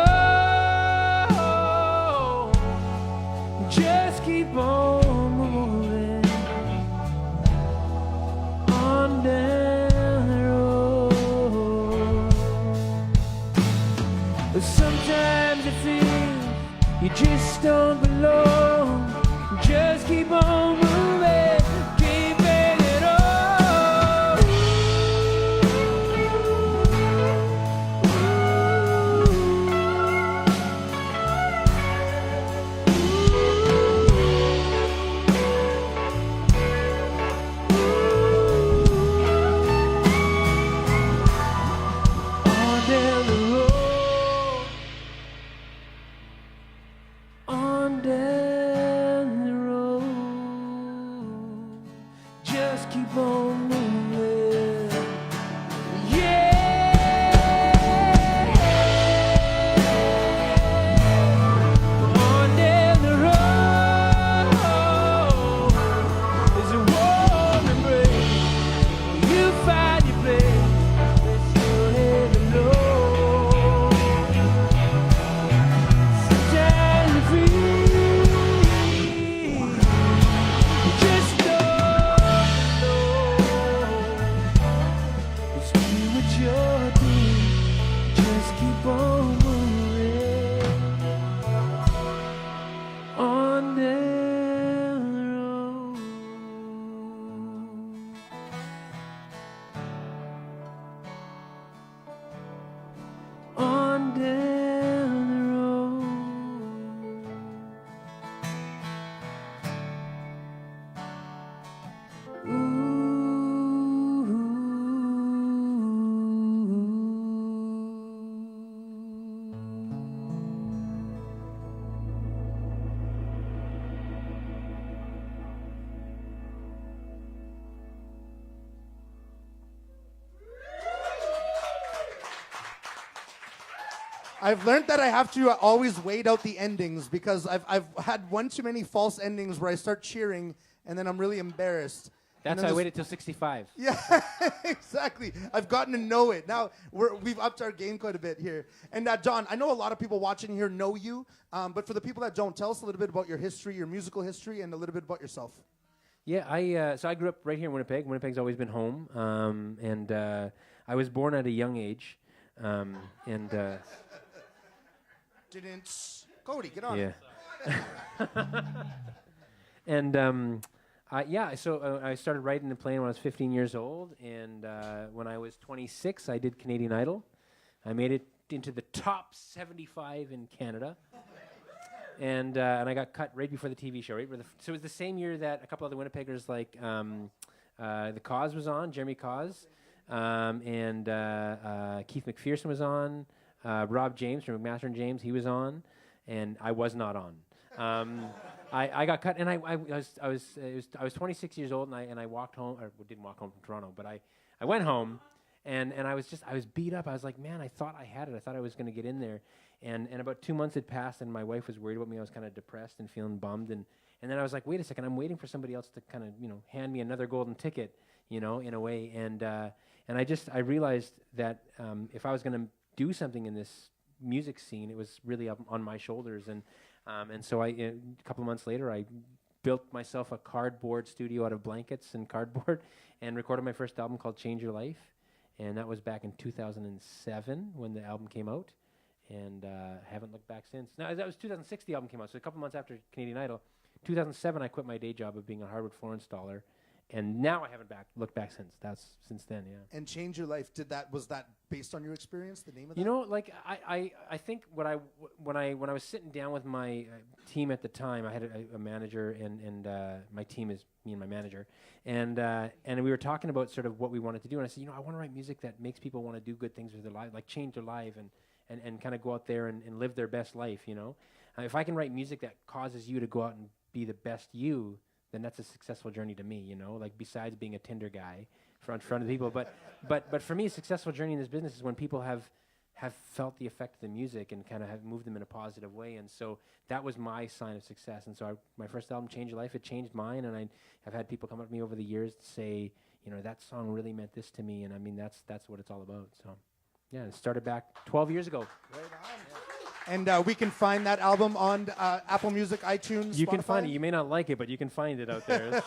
D: Just keep on moving on down the road. But sometimes you feel you just don't belong. Just keep on moving, keep it on. On down the road.
A: I've learned that I have to always wait out the endings because I've had one too many false endings where I start cheering and then I'm really embarrassed.
E: That's why I waited till 65.
A: Yeah, exactly. I've gotten to know it. Now we've upped our game quite a bit here. And John, I know a lot of people watching here know you, but for the people that don't, tell us a little bit about your history, your musical history, and a little bit about yourself.
E: Yeah, so I grew up right here in Winnipeg. Winnipeg's always been home, and I was born at a young age, and
A: Didn't Cody get on?
E: yeah, and so I started writing and playing when I was 15 years old, and when I was 26, I did Canadian Idol. I made it into the top 75 in Canada. And I got cut right before the TV show. So it was the same year that a couple other Winnipeggers like the Cause was on, Jeremy Cause, and Keith McPherson was on, Rob James from McMaster and James, he was on, and I was not on. I got cut, and I was 26 years old, and I walked home, or didn't walk home from Toronto, but I went home, and I was beat up. I was like, man, I thought I had it. I thought I was going to get in there. And about 2 months had passed, and my wife was worried about me. I was kind of depressed and feeling bummed. And then I was like, wait a second, I'm waiting for somebody else to kind of, hand me another golden ticket, in a way. And I realized that if I was going to do something in this music scene, it was really up on my shoulders. And so a couple of months later, I built myself a cardboard studio out of blankets and cardboard and recorded my first album called Change Your Life. And that was back in 2007 when the album came out. And haven't looked back since. Now, that was 2006 the album came out, so a couple months after Canadian Idol. 2007, I quit my day job of being a hardwood floor installer, and now I haven't looked back since. That's since then, yeah.
A: And Change Your Life, was that based on your experience, the name of that?
E: Like I think when I was sitting down with my team at the time, I had a manager, and my team is me and my manager, and we were talking about sort of what we wanted to do, and I said, I want to write music that makes people want to do good things with their life, like change their life, and kind of go out there and live their best life, if I can write music that causes you to go out and be the best you, then that's a successful journey to me, like besides being a Tinder guy in front of people. But for me, a successful journey in this business is when people have felt the effect of the music and kind of have moved them in a positive way. And so that was my sign of success. And so my first album, Change Your Life, it changed mine. And I have had people come up to me over the years to say, that song really meant this to me. And I mean, that's what it's all about. So. Yeah, it started back 12 years ago.
A: Right on. And we can find that album on Apple Music, iTunes,
E: You
A: Spotify?
E: can find it. You may not like it, but you can find it out there.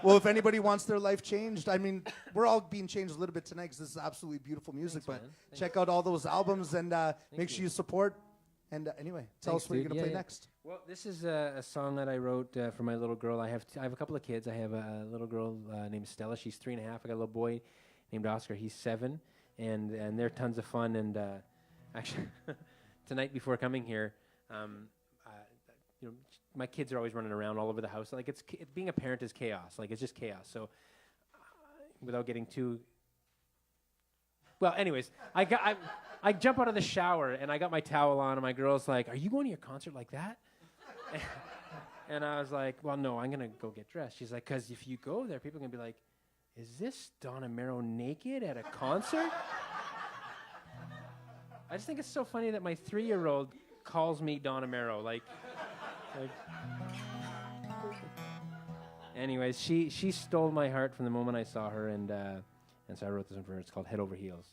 A: Well, if anybody wants their life changed, I mean, we're all being changed a little bit tonight because this is absolutely beautiful music.
E: Thanks,
A: but check out all those albums and make sure you support. And anyway, tell us what you're going to play next.
E: Well, this is a song that I wrote for my little girl. I have a couple of kids. I have a little girl named Stella. She's 3.5. I got a little boy named Oscar. He's 7. And they're tons of fun. And actually, tonight before coming here, my kids are always running around all over the house. Like being a parent is chaos. Like it's just chaos. So without getting too well, anyways, I jump out of the shower and I got my towel on, and my girl's like, "Are you going to your concert like that?" And I was like, "Well, no, I'm gonna go get dressed." She's like, "'Cause if you go there, people are gonna be like, is this Don Amero naked at a concert?" I just think it's so funny that my 3-year-old calls me Don Amero. Like anyways, she stole my heart from the moment I saw her, and so I wrote this one for her. It's called Head Over Heels.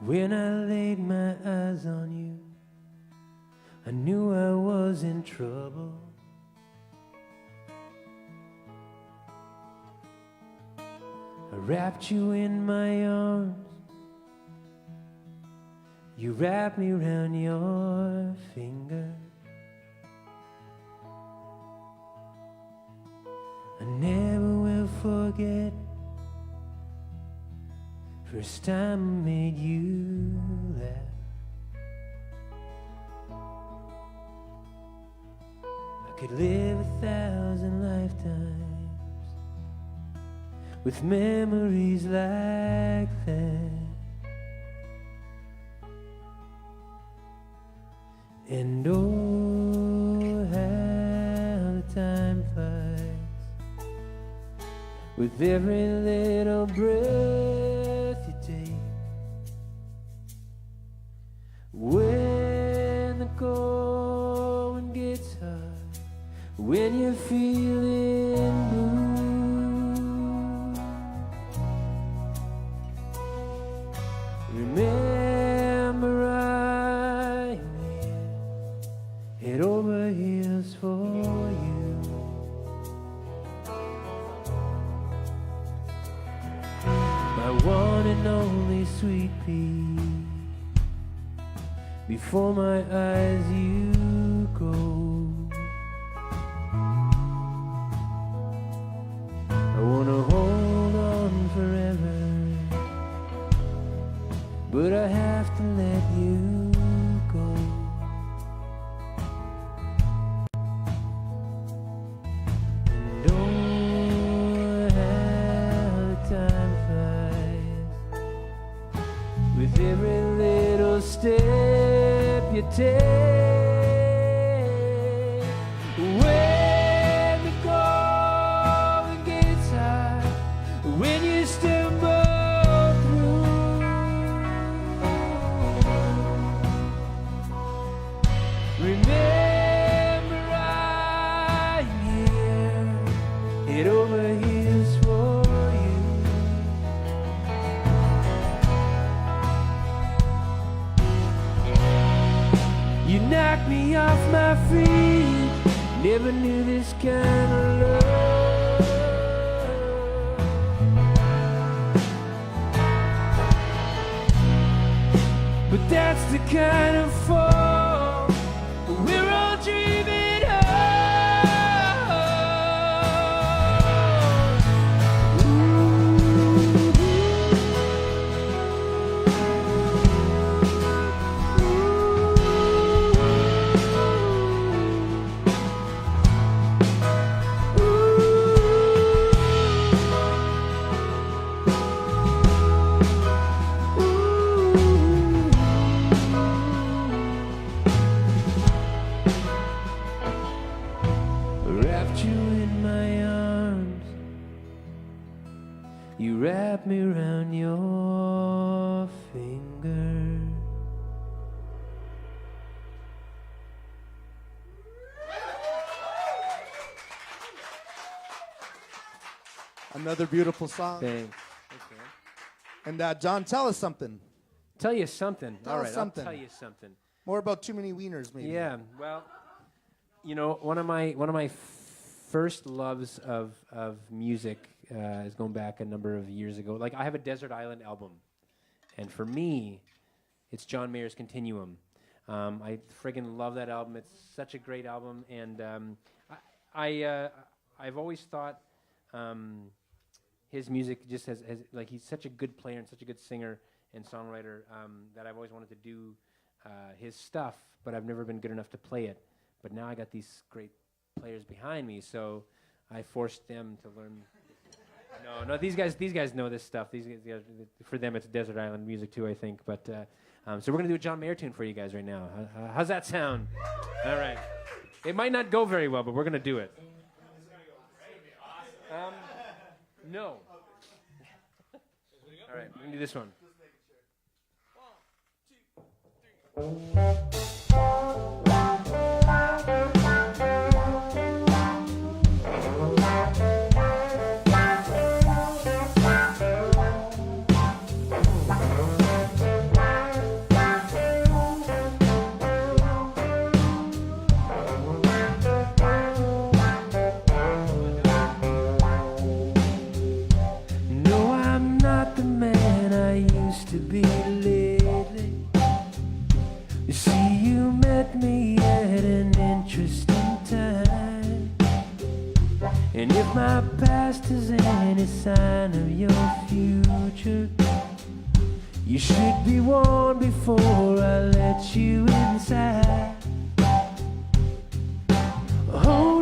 E: When I laid my eyes on you, I knew I was in trouble. I wrapped you in my arms, you wrapped me around your finger. I never will forget first time I made you laugh. I
D: could live 1,000 lifetimes with memories like that. And oh, how the time flies with every little breath you take. When the going gets hard, when you're feeling blue, remember I'm here, head over heels for you. My one and only sweet pea. Before my eyes you go. I wanna hold on forever, but I have to let you go. And oh, how the time flies with every little step you take. When the going gets hard, when you stumble through, remember I'm here, head over heels for you. You knocked me off my feet, never knew this kind of love. But that's the kind of fall we're all dreaming of. Wrapped you in my arms, you wrapped me around your finger.
A: Another beautiful song.
E: Thanks.
A: And John, tell us something.
E: Tell you something.
A: Tell
E: All
A: us
E: right,
A: something.
E: I'll tell you something.
A: More about Too Many Wieners, maybe.
E: Yeah, well, you know, one of my first loves of music is going back a number of years ago. Like, I have a Desert Island album, and for me, it's John Mayer's Continuum. I friggin' love that album. It's such a great album, and I've always thought his music just has like, he's such a good player and such a good singer and songwriter that I've always wanted to do his stuff, but I've never been good enough to play it. But now I got these great players behind me, so I forced them to learn. No, these guys know this stuff. These guys, for them, it's Desert Island music too, I think. But so we're gonna do a John Mayer tune for you guys right now. How's that sound? All right. It might not go very well, but we're gonna do it. No. All right, we're gonna do this one.
D: No, I'm not the man I used to be lately. You see, you met me at an interesting time. And if my past is any sign of your future, you should be warned before I let you inside. Oh,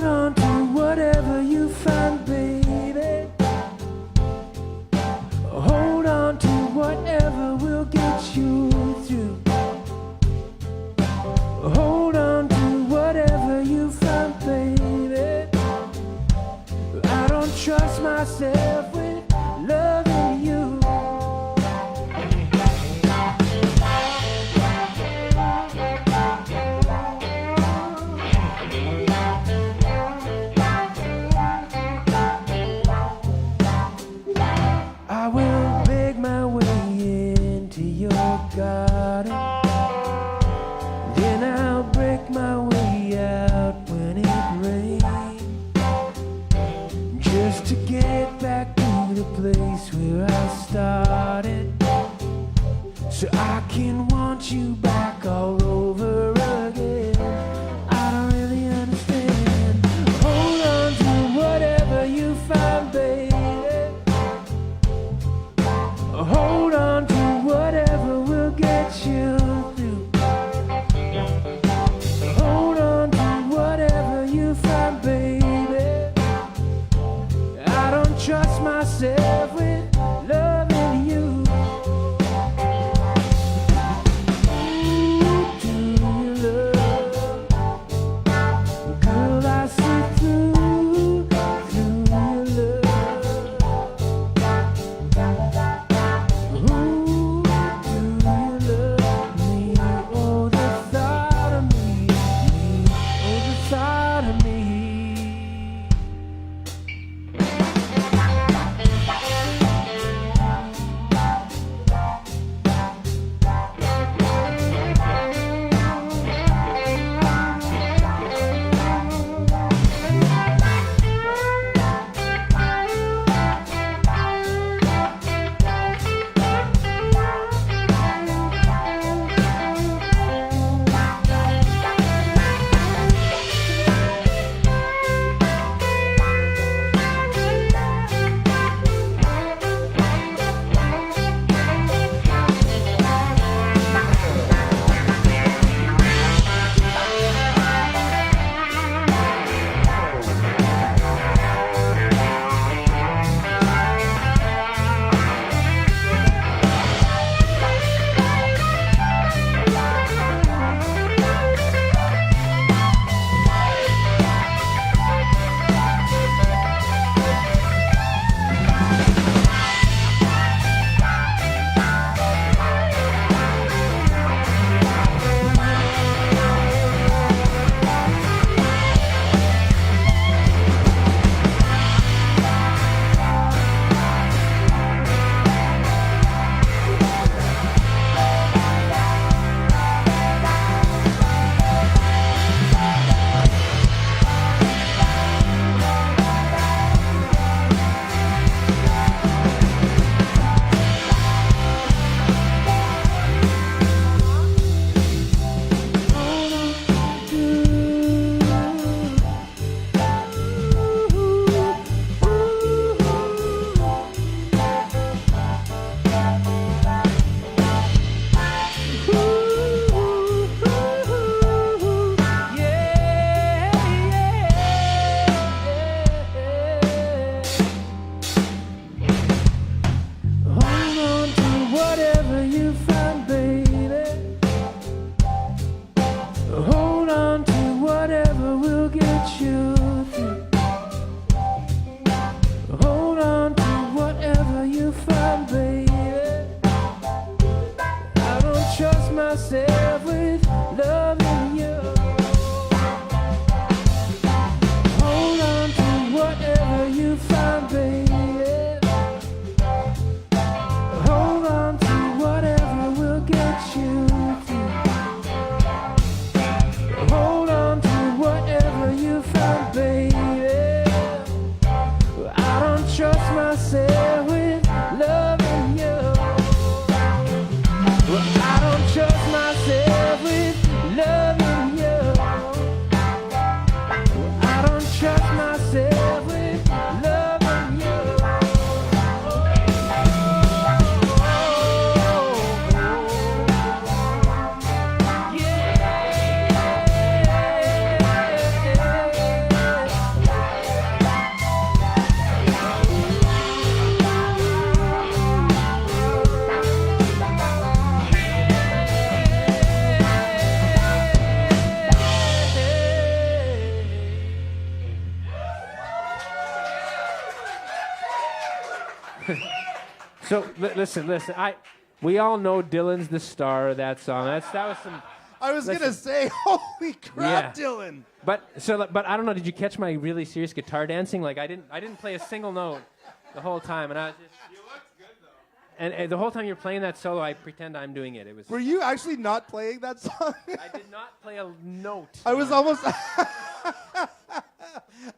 D: place where I started, so I can want you back all over again. I don't really understand. Hold on to whatever you find, baby. Hold on to whatever will get you through. Hold on to whatever you find, baby. I don't trust myself with loving you. Ooh, do you love? Girl, I see through your love. Ooh, do you love me? Oh, the thought of me. Oh, the thought of me. Hold on to whatever you find, baby. Hold on to whatever will get you through. Hold on to whatever you find, baby. I don't trust myself with loving you. Hold on to whatever you find, baby. Hold on to whatever will get you through. Hold on to whatever you find, baby. I don't trust myself with loving you. I don't trust myself with loving you. I don't trust myself with loving you. So listen. We all know Dylan's the star of that song. That was some.
A: I was
E: Listen.
A: gonna say, holy crap,
E: Yeah.
A: Dylan.
E: But I don't know. Did you catch my really serious guitar dancing? Like I didn't play a single note the whole time, and I was just. You looked good though. And the whole time you're playing that solo, I pretend I'm doing it. It was.
A: Were you actually not playing that song?
E: I did not play a note.
A: I was almost.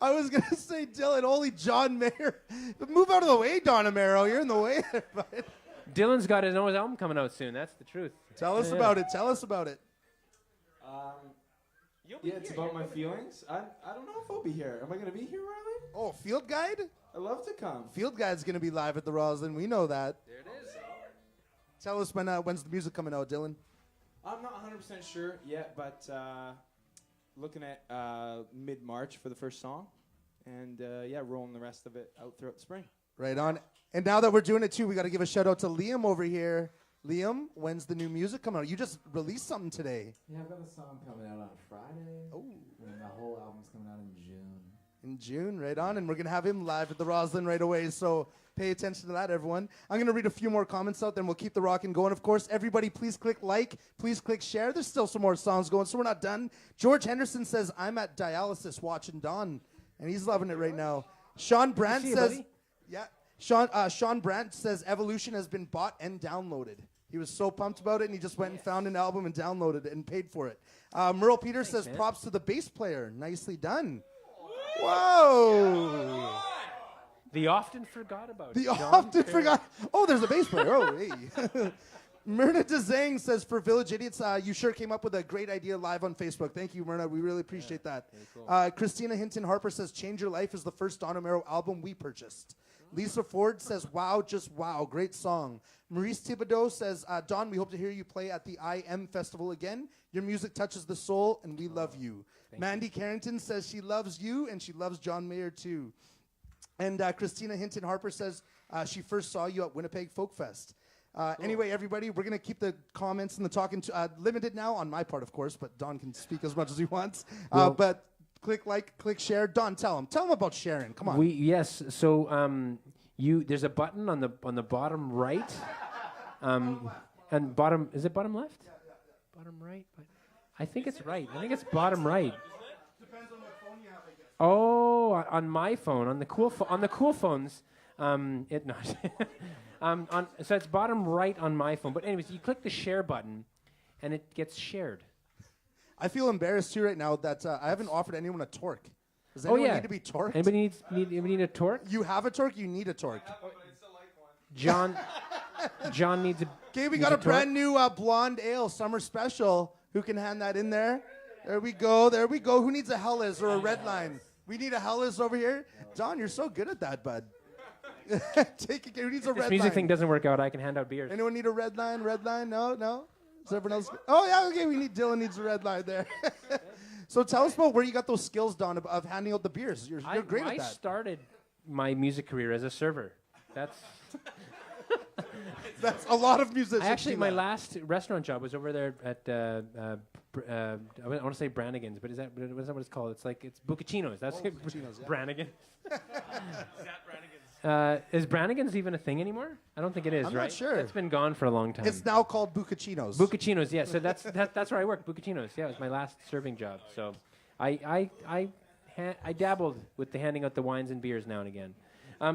A: I was going to say Dylan, only John Mayer. Move out of the way, Don Amero. You're in the way there, bud.
E: Dylan's got his own album coming out soon. That's the truth.
A: Tell us about it. Tell us about it.
F: Yeah, it's about my feelings. I don't know if I'll be here. Am I going to be here, Riley?
A: Oh, Field Guide?
F: I'd love to come.
A: Field Guide's going to be live at the Roslyn. We know that.
E: There it is.
A: Tell us when's the music coming out, Dylan?
F: I'm not 100% sure yet, but looking at mid-March for the first song. And, rolling the rest of it out throughout the spring.
A: Right on. And now that we're doing it, too, we got to give a shout-out to Liam over here. Liam, when's the new music coming out? You just released something today.
G: Yeah, I've got a song coming out on Friday.
A: Oh.
G: And the whole album's coming out in June.
A: In June, right on. And we're going to have him live at the Roslyn right away. So pay attention to that, everyone. I'm going to read a few more comments out, then we'll keep the rockin' going. Of course, everybody, please click like. Please click share. There's still some more songs going, so we're not done. George Henderson says, I'm at dialysis watching Don. And he's loving it right now. Sean Brandt says...
E: buddy.
A: Yeah. Sean Brandt says Evolution has been bought and downloaded. He was so pumped about it, and he just went and found an album and downloaded it and paid for it. Merle Peters says,
E: man.
A: props to the bass player. Nicely done. Whoa.
E: The often forgot about.
A: The
E: John
A: often
E: Perry.
A: forgot. Oh, there's a bass player. Oh, hey. Myrna Dzang says, for Village Idiots, you sure came up with a great idea live on Facebook. Thank you, Myrna. We really appreciate that.
E: cool.
A: Christina Hinton Harper says, Change Your Life is the first Don Amero album we purchased. Lisa Ford says, wow, just wow, great song. Maurice Thibodeau says, Don, we hope to hear you play at the IM Festival again. Your music touches the soul, and we love you. Mandy Carrington says she loves you, and she loves John Mayer, too. And Christina Hinton Harper says she first saw you at Winnipeg Folk Fest. Anyway, everybody, we're going to keep the comments and the talking limited now on my part, of course, but Don can speak as much as he wants. But click like, click share. Don, tell him about sharing. Come on.
E: Yes. So there's a button on the bottom right, and bottom is it bottom left? Bottom right. I think it's right. I think it's bottom right.
A: Depends on what phone you have, I guess.
E: Oh, on my phone, on the cool phones, it not. So it's bottom right on my phone. But anyways, you click the share button, and it gets shared.
A: I feel embarrassed too right now that I haven't offered anyone a torque. Does anyone need to be torqued?
E: Anybody need a torque?
A: You have a torque, you need a torque.
E: John needs a.
A: Okay, we
E: needs
A: got a
E: torque.
A: brand new blonde ale summer special. Who can hand that in there? There we go. Who needs a Hellas or a red line? We need a Hellas over here. Don, you're so good at that, bud. Take it. Who needs a red line?
E: This music thing doesn't work out. I can hand out beers.
A: Anyone need a red line? Red line? No? Is everyone else? Oh, yeah, okay. Dylan needs a red line there. So tell us about where you got those skills, Don, of handing out the beers. You're great at that.
E: I started my music career as a server.
A: That's a lot of musicians.
E: Actually,
A: do
E: my
A: that.
E: last restaurant job was over there at I want to say Brannigan's, but is that what it's called? It's Bucacino's. That's it.
A: Bucacino's, yeah.
E: Brannigan's. Is Brannigan's even a thing anymore? I don't think it is.
A: I'm
E: right?
A: not sure.
E: It's been gone for a long time.
A: It's now called Bucacino's.
E: Bucacino's, yeah. So that's where I worked. Bucacino's, yeah. It was my last serving job. So I dabbled with the handing out the wines and beers now and again.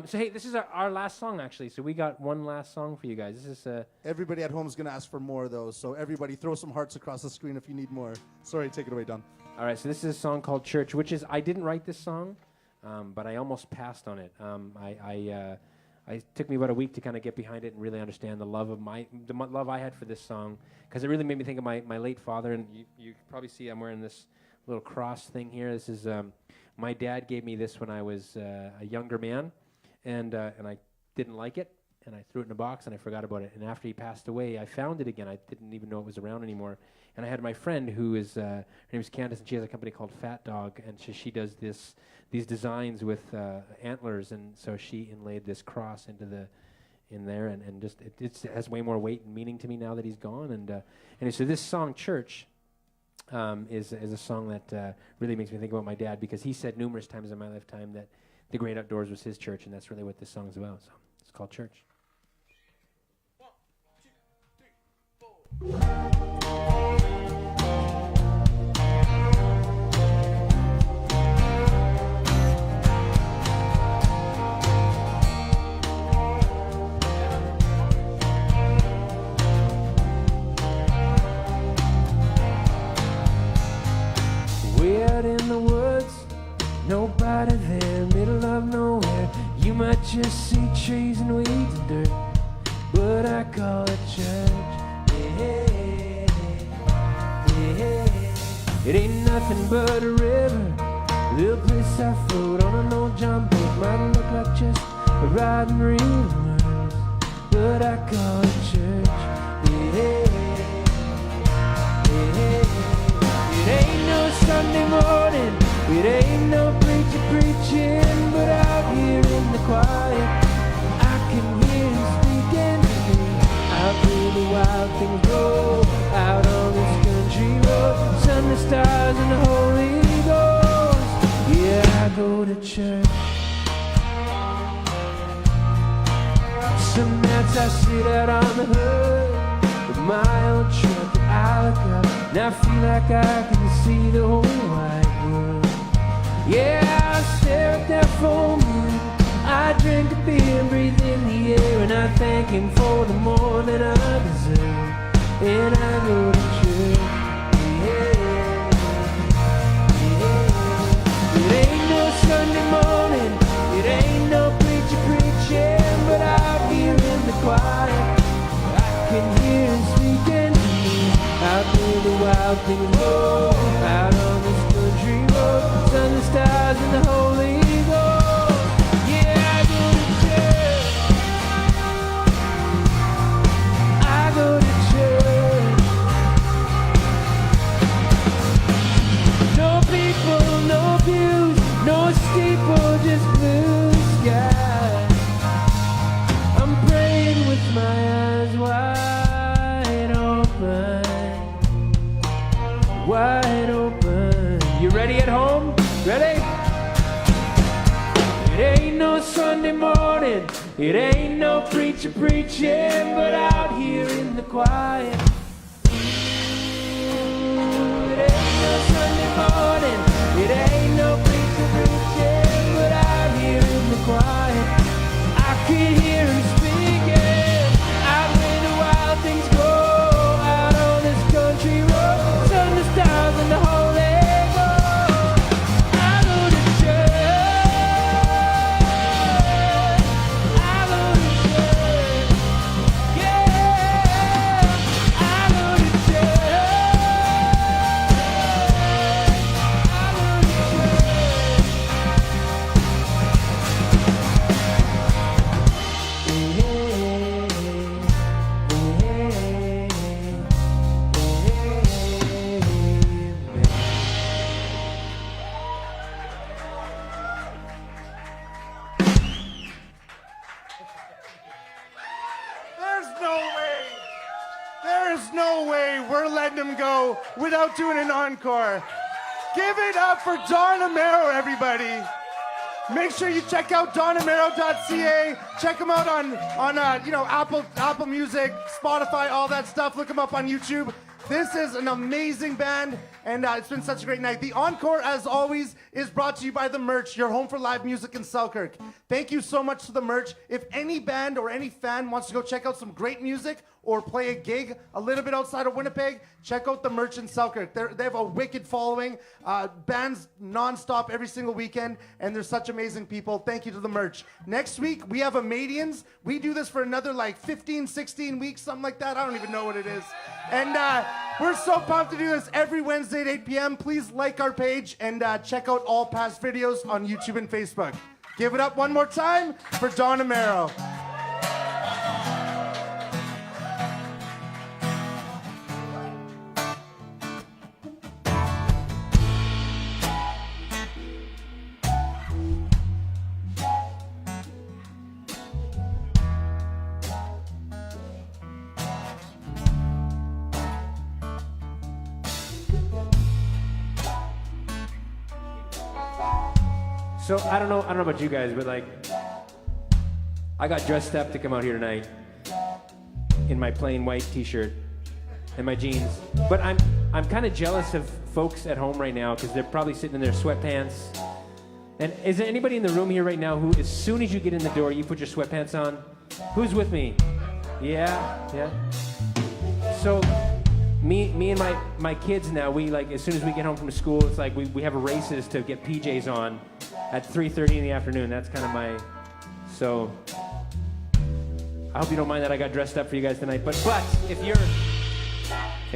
E: So hey, this is our last song actually. So we got one last song for you guys. This is
A: Everybody at home is going to ask for more, though. So everybody, throw some hearts across the screen if you need more. Sorry, take it away, Don.
E: all right. So this is a song called Church, which is I didn't write this song, but I almost passed on it. It took me about a week to kind of get behind it and really understand the love I had for this song, because it really made me think of my late father. And you can probably see I'm wearing this little cross thing here. This is my dad gave me this when I was a younger man. And I didn't like it, and I threw it in a box, and I forgot about it. And after he passed away, I found it again. I didn't even know it was around anymore. And I had my friend who is, her name is Candace, and she has a company called Fat Dog, and she does these designs with antlers, and so she inlaid this cross in there, and just it has way more weight and meaning to me now that he's gone. And so this song, Church, is a song that really makes me think about my dad, because he said numerous times in my lifetime that the great outdoors was his church, and that's really what this song's about. So it's called Church.
C: 1, 2, 3, 4.
D: Way out in the woods, nobody call it church. Yeah, yeah. It ain't nothing but a river, little place I float on an old John boat. Might look like just a riding rivers, but I call it church. Yeah, yeah. It ain't no Sunday morning, it ain't no preacher preaching, but out here in the quiet, I can hear him speaking to me. Out where the wild things go, out on this country road, sun, the stars, and the Holy Ghost. Yeah, I go to church. Some nights I sit out on the hood of my old truck and I look up, and I feel like I can see the whole wide world. Yeah, I stare at that full moon, I drink a beer and breathe in the air, and I thank him for the morning I deserve, and I go to church. Yeah, yeah. It ain't no Sunday morning, it ain't no preacher preaching, but out here in the quiet, I can hear him speaking to me. Out where the wild things go, out on this country road, sun, the stars, and the Holy Ghost. Yeah, I go to church. I go to church. No people, no views, no steeple, just blue sky. I'm praying with my eyes wide open, wide open. You ready at home? Ready? It ain't no Sunday morning, it ain't no preacher preaching, but out here in the quiet. It ain't no Sunday morning, it ain't no preacher preaching, but out here in the quiet, I can hear him speaking. Out where the wild things go, out on this country road, sun, the stars, and the Holy Ghost. I go to church. I go to church. Yeah, I go to church. I go to
A: There's no way we're letting him go without doing an encore. Give it up for Don Amero, everybody. Make sure you check out donamero.ca. Check him out on Apple Music, Spotify, all that stuff. Look him up on YouTube. This is an amazing band, and it's been such a great night. The encore, as always, is brought to you by The Merch, your home for live music in Selkirk. Thank you so much to The Merch. If any band or any fan wants to go check out some great music or play a gig a little bit outside of Winnipeg, check out The Merch in Selkirk. They have a wicked following, bands nonstop every single weekend, and they're such amazing people. Thank you to The Merch. Next week, we have Amadians. We do this for another 15, 16 weeks, something like that. I don't even know what it is. And we're so pumped to do this every Wednesday at 8 p.m. Please like our page and check out all past videos on YouTube and Facebook. Give it up one more time for Don Amero.
E: So I don't know about you guys, but I got dressed up to come out here tonight in my plain white t-shirt and my jeans. But I'm kind of jealous of folks at home right now because they're probably sitting in their sweatpants. And is there anybody in the room here right now who, as soon as you get in the door, you put your sweatpants on? Who's with me? Yeah. So me and my kids now, we as soon as we get home from school, it's like we have races to get PJs on at 3:30 in the afternoon. That's kind of so I hope you don't mind that I got dressed up for you guys tonight. But if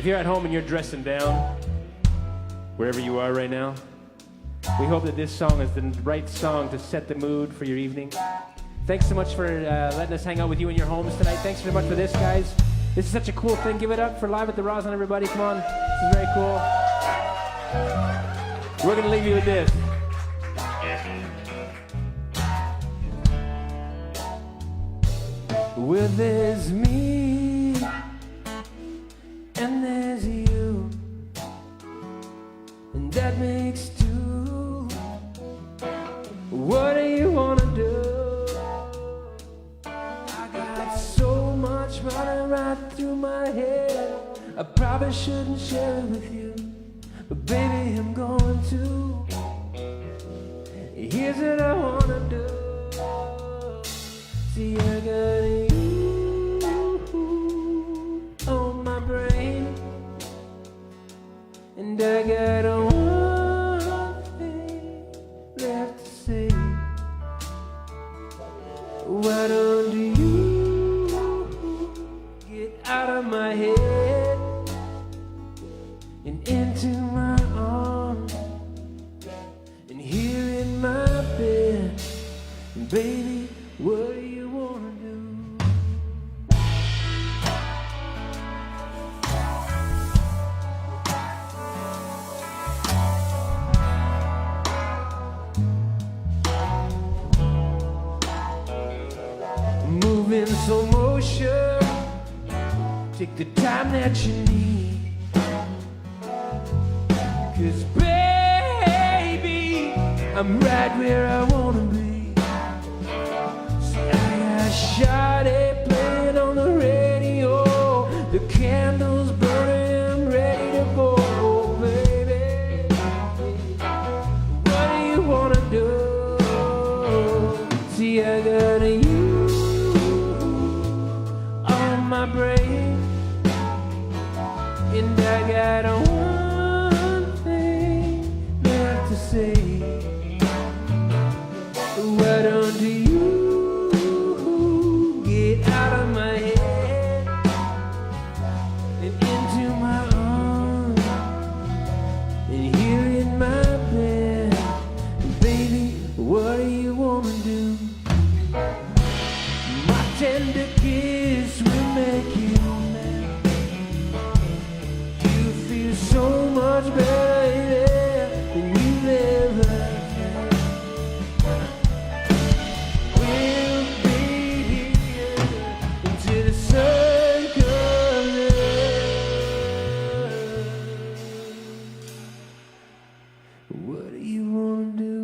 E: you're at home and you're dressing down, wherever you are right now, we hope that this song is the right song to set the mood for your evening. Thanks so much for letting us hang out with you in your homes tonight. Thanks very much for this, guys. This is such a cool thing. Give it up for Live at the Roslyn, everybody. Come on. This is very cool. We're going to leave you with this. Well, there's me, and there's you, and that makes two. What do you want to do? I got so much running right through my head. I probably shouldn't share it with you, but baby, I'm going to. Here's what I want to do. See, I got you on my brain, and I got one thing left to say. Why don't you get out of my head and into my arms, and here in my bed, and baby, what do you wanna do? Move in slow motion, take the time that you need, 'cause baby, I'm right where I wanna be. Shawty playing on the radio, the candles burning, I'm ready to go, oh, baby. What do you wanna do? See, I got you on my brain, and I got one thing left to say. Why don't you out of my head and into my arms, and here in my bed, and baby, what do you wanna do? My tender kiss will make you mad. You feel so much better than you've ever had. We'll be here till the sun comes up. What do you wanna do?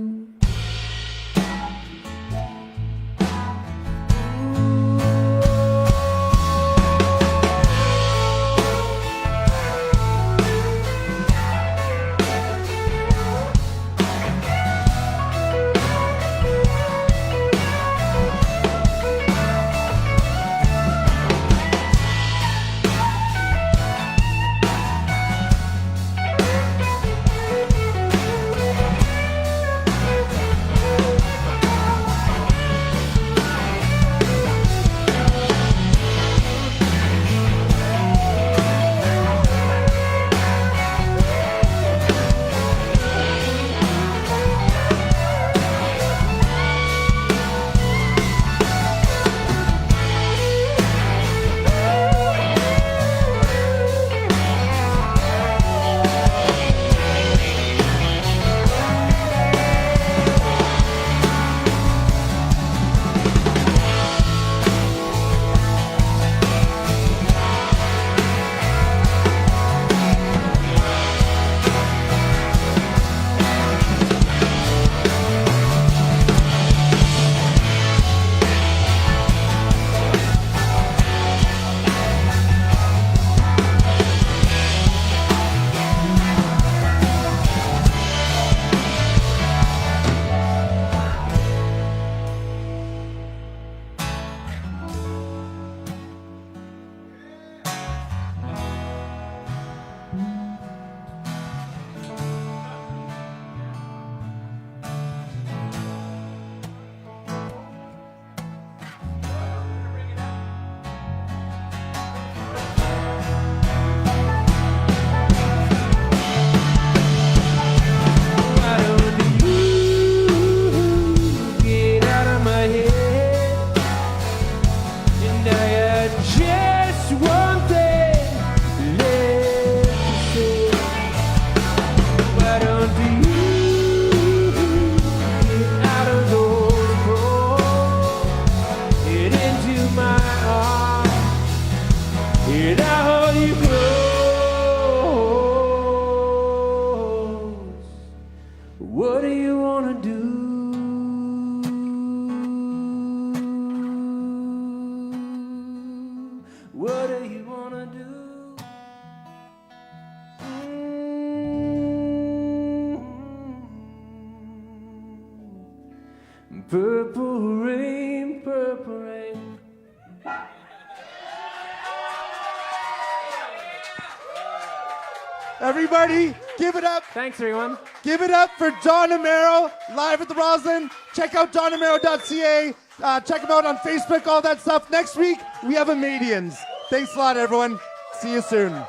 D: What do you wanna do? Purple rain, purple rain.
A: Everybody, give it up.
E: Thanks, everyone.
A: Give it up for Don Amero, live at the Roslyn. Check out donamero.ca. Check him out on Facebook, all that stuff. Next week, we have Amadians. Thanks a lot, everyone. See you soon.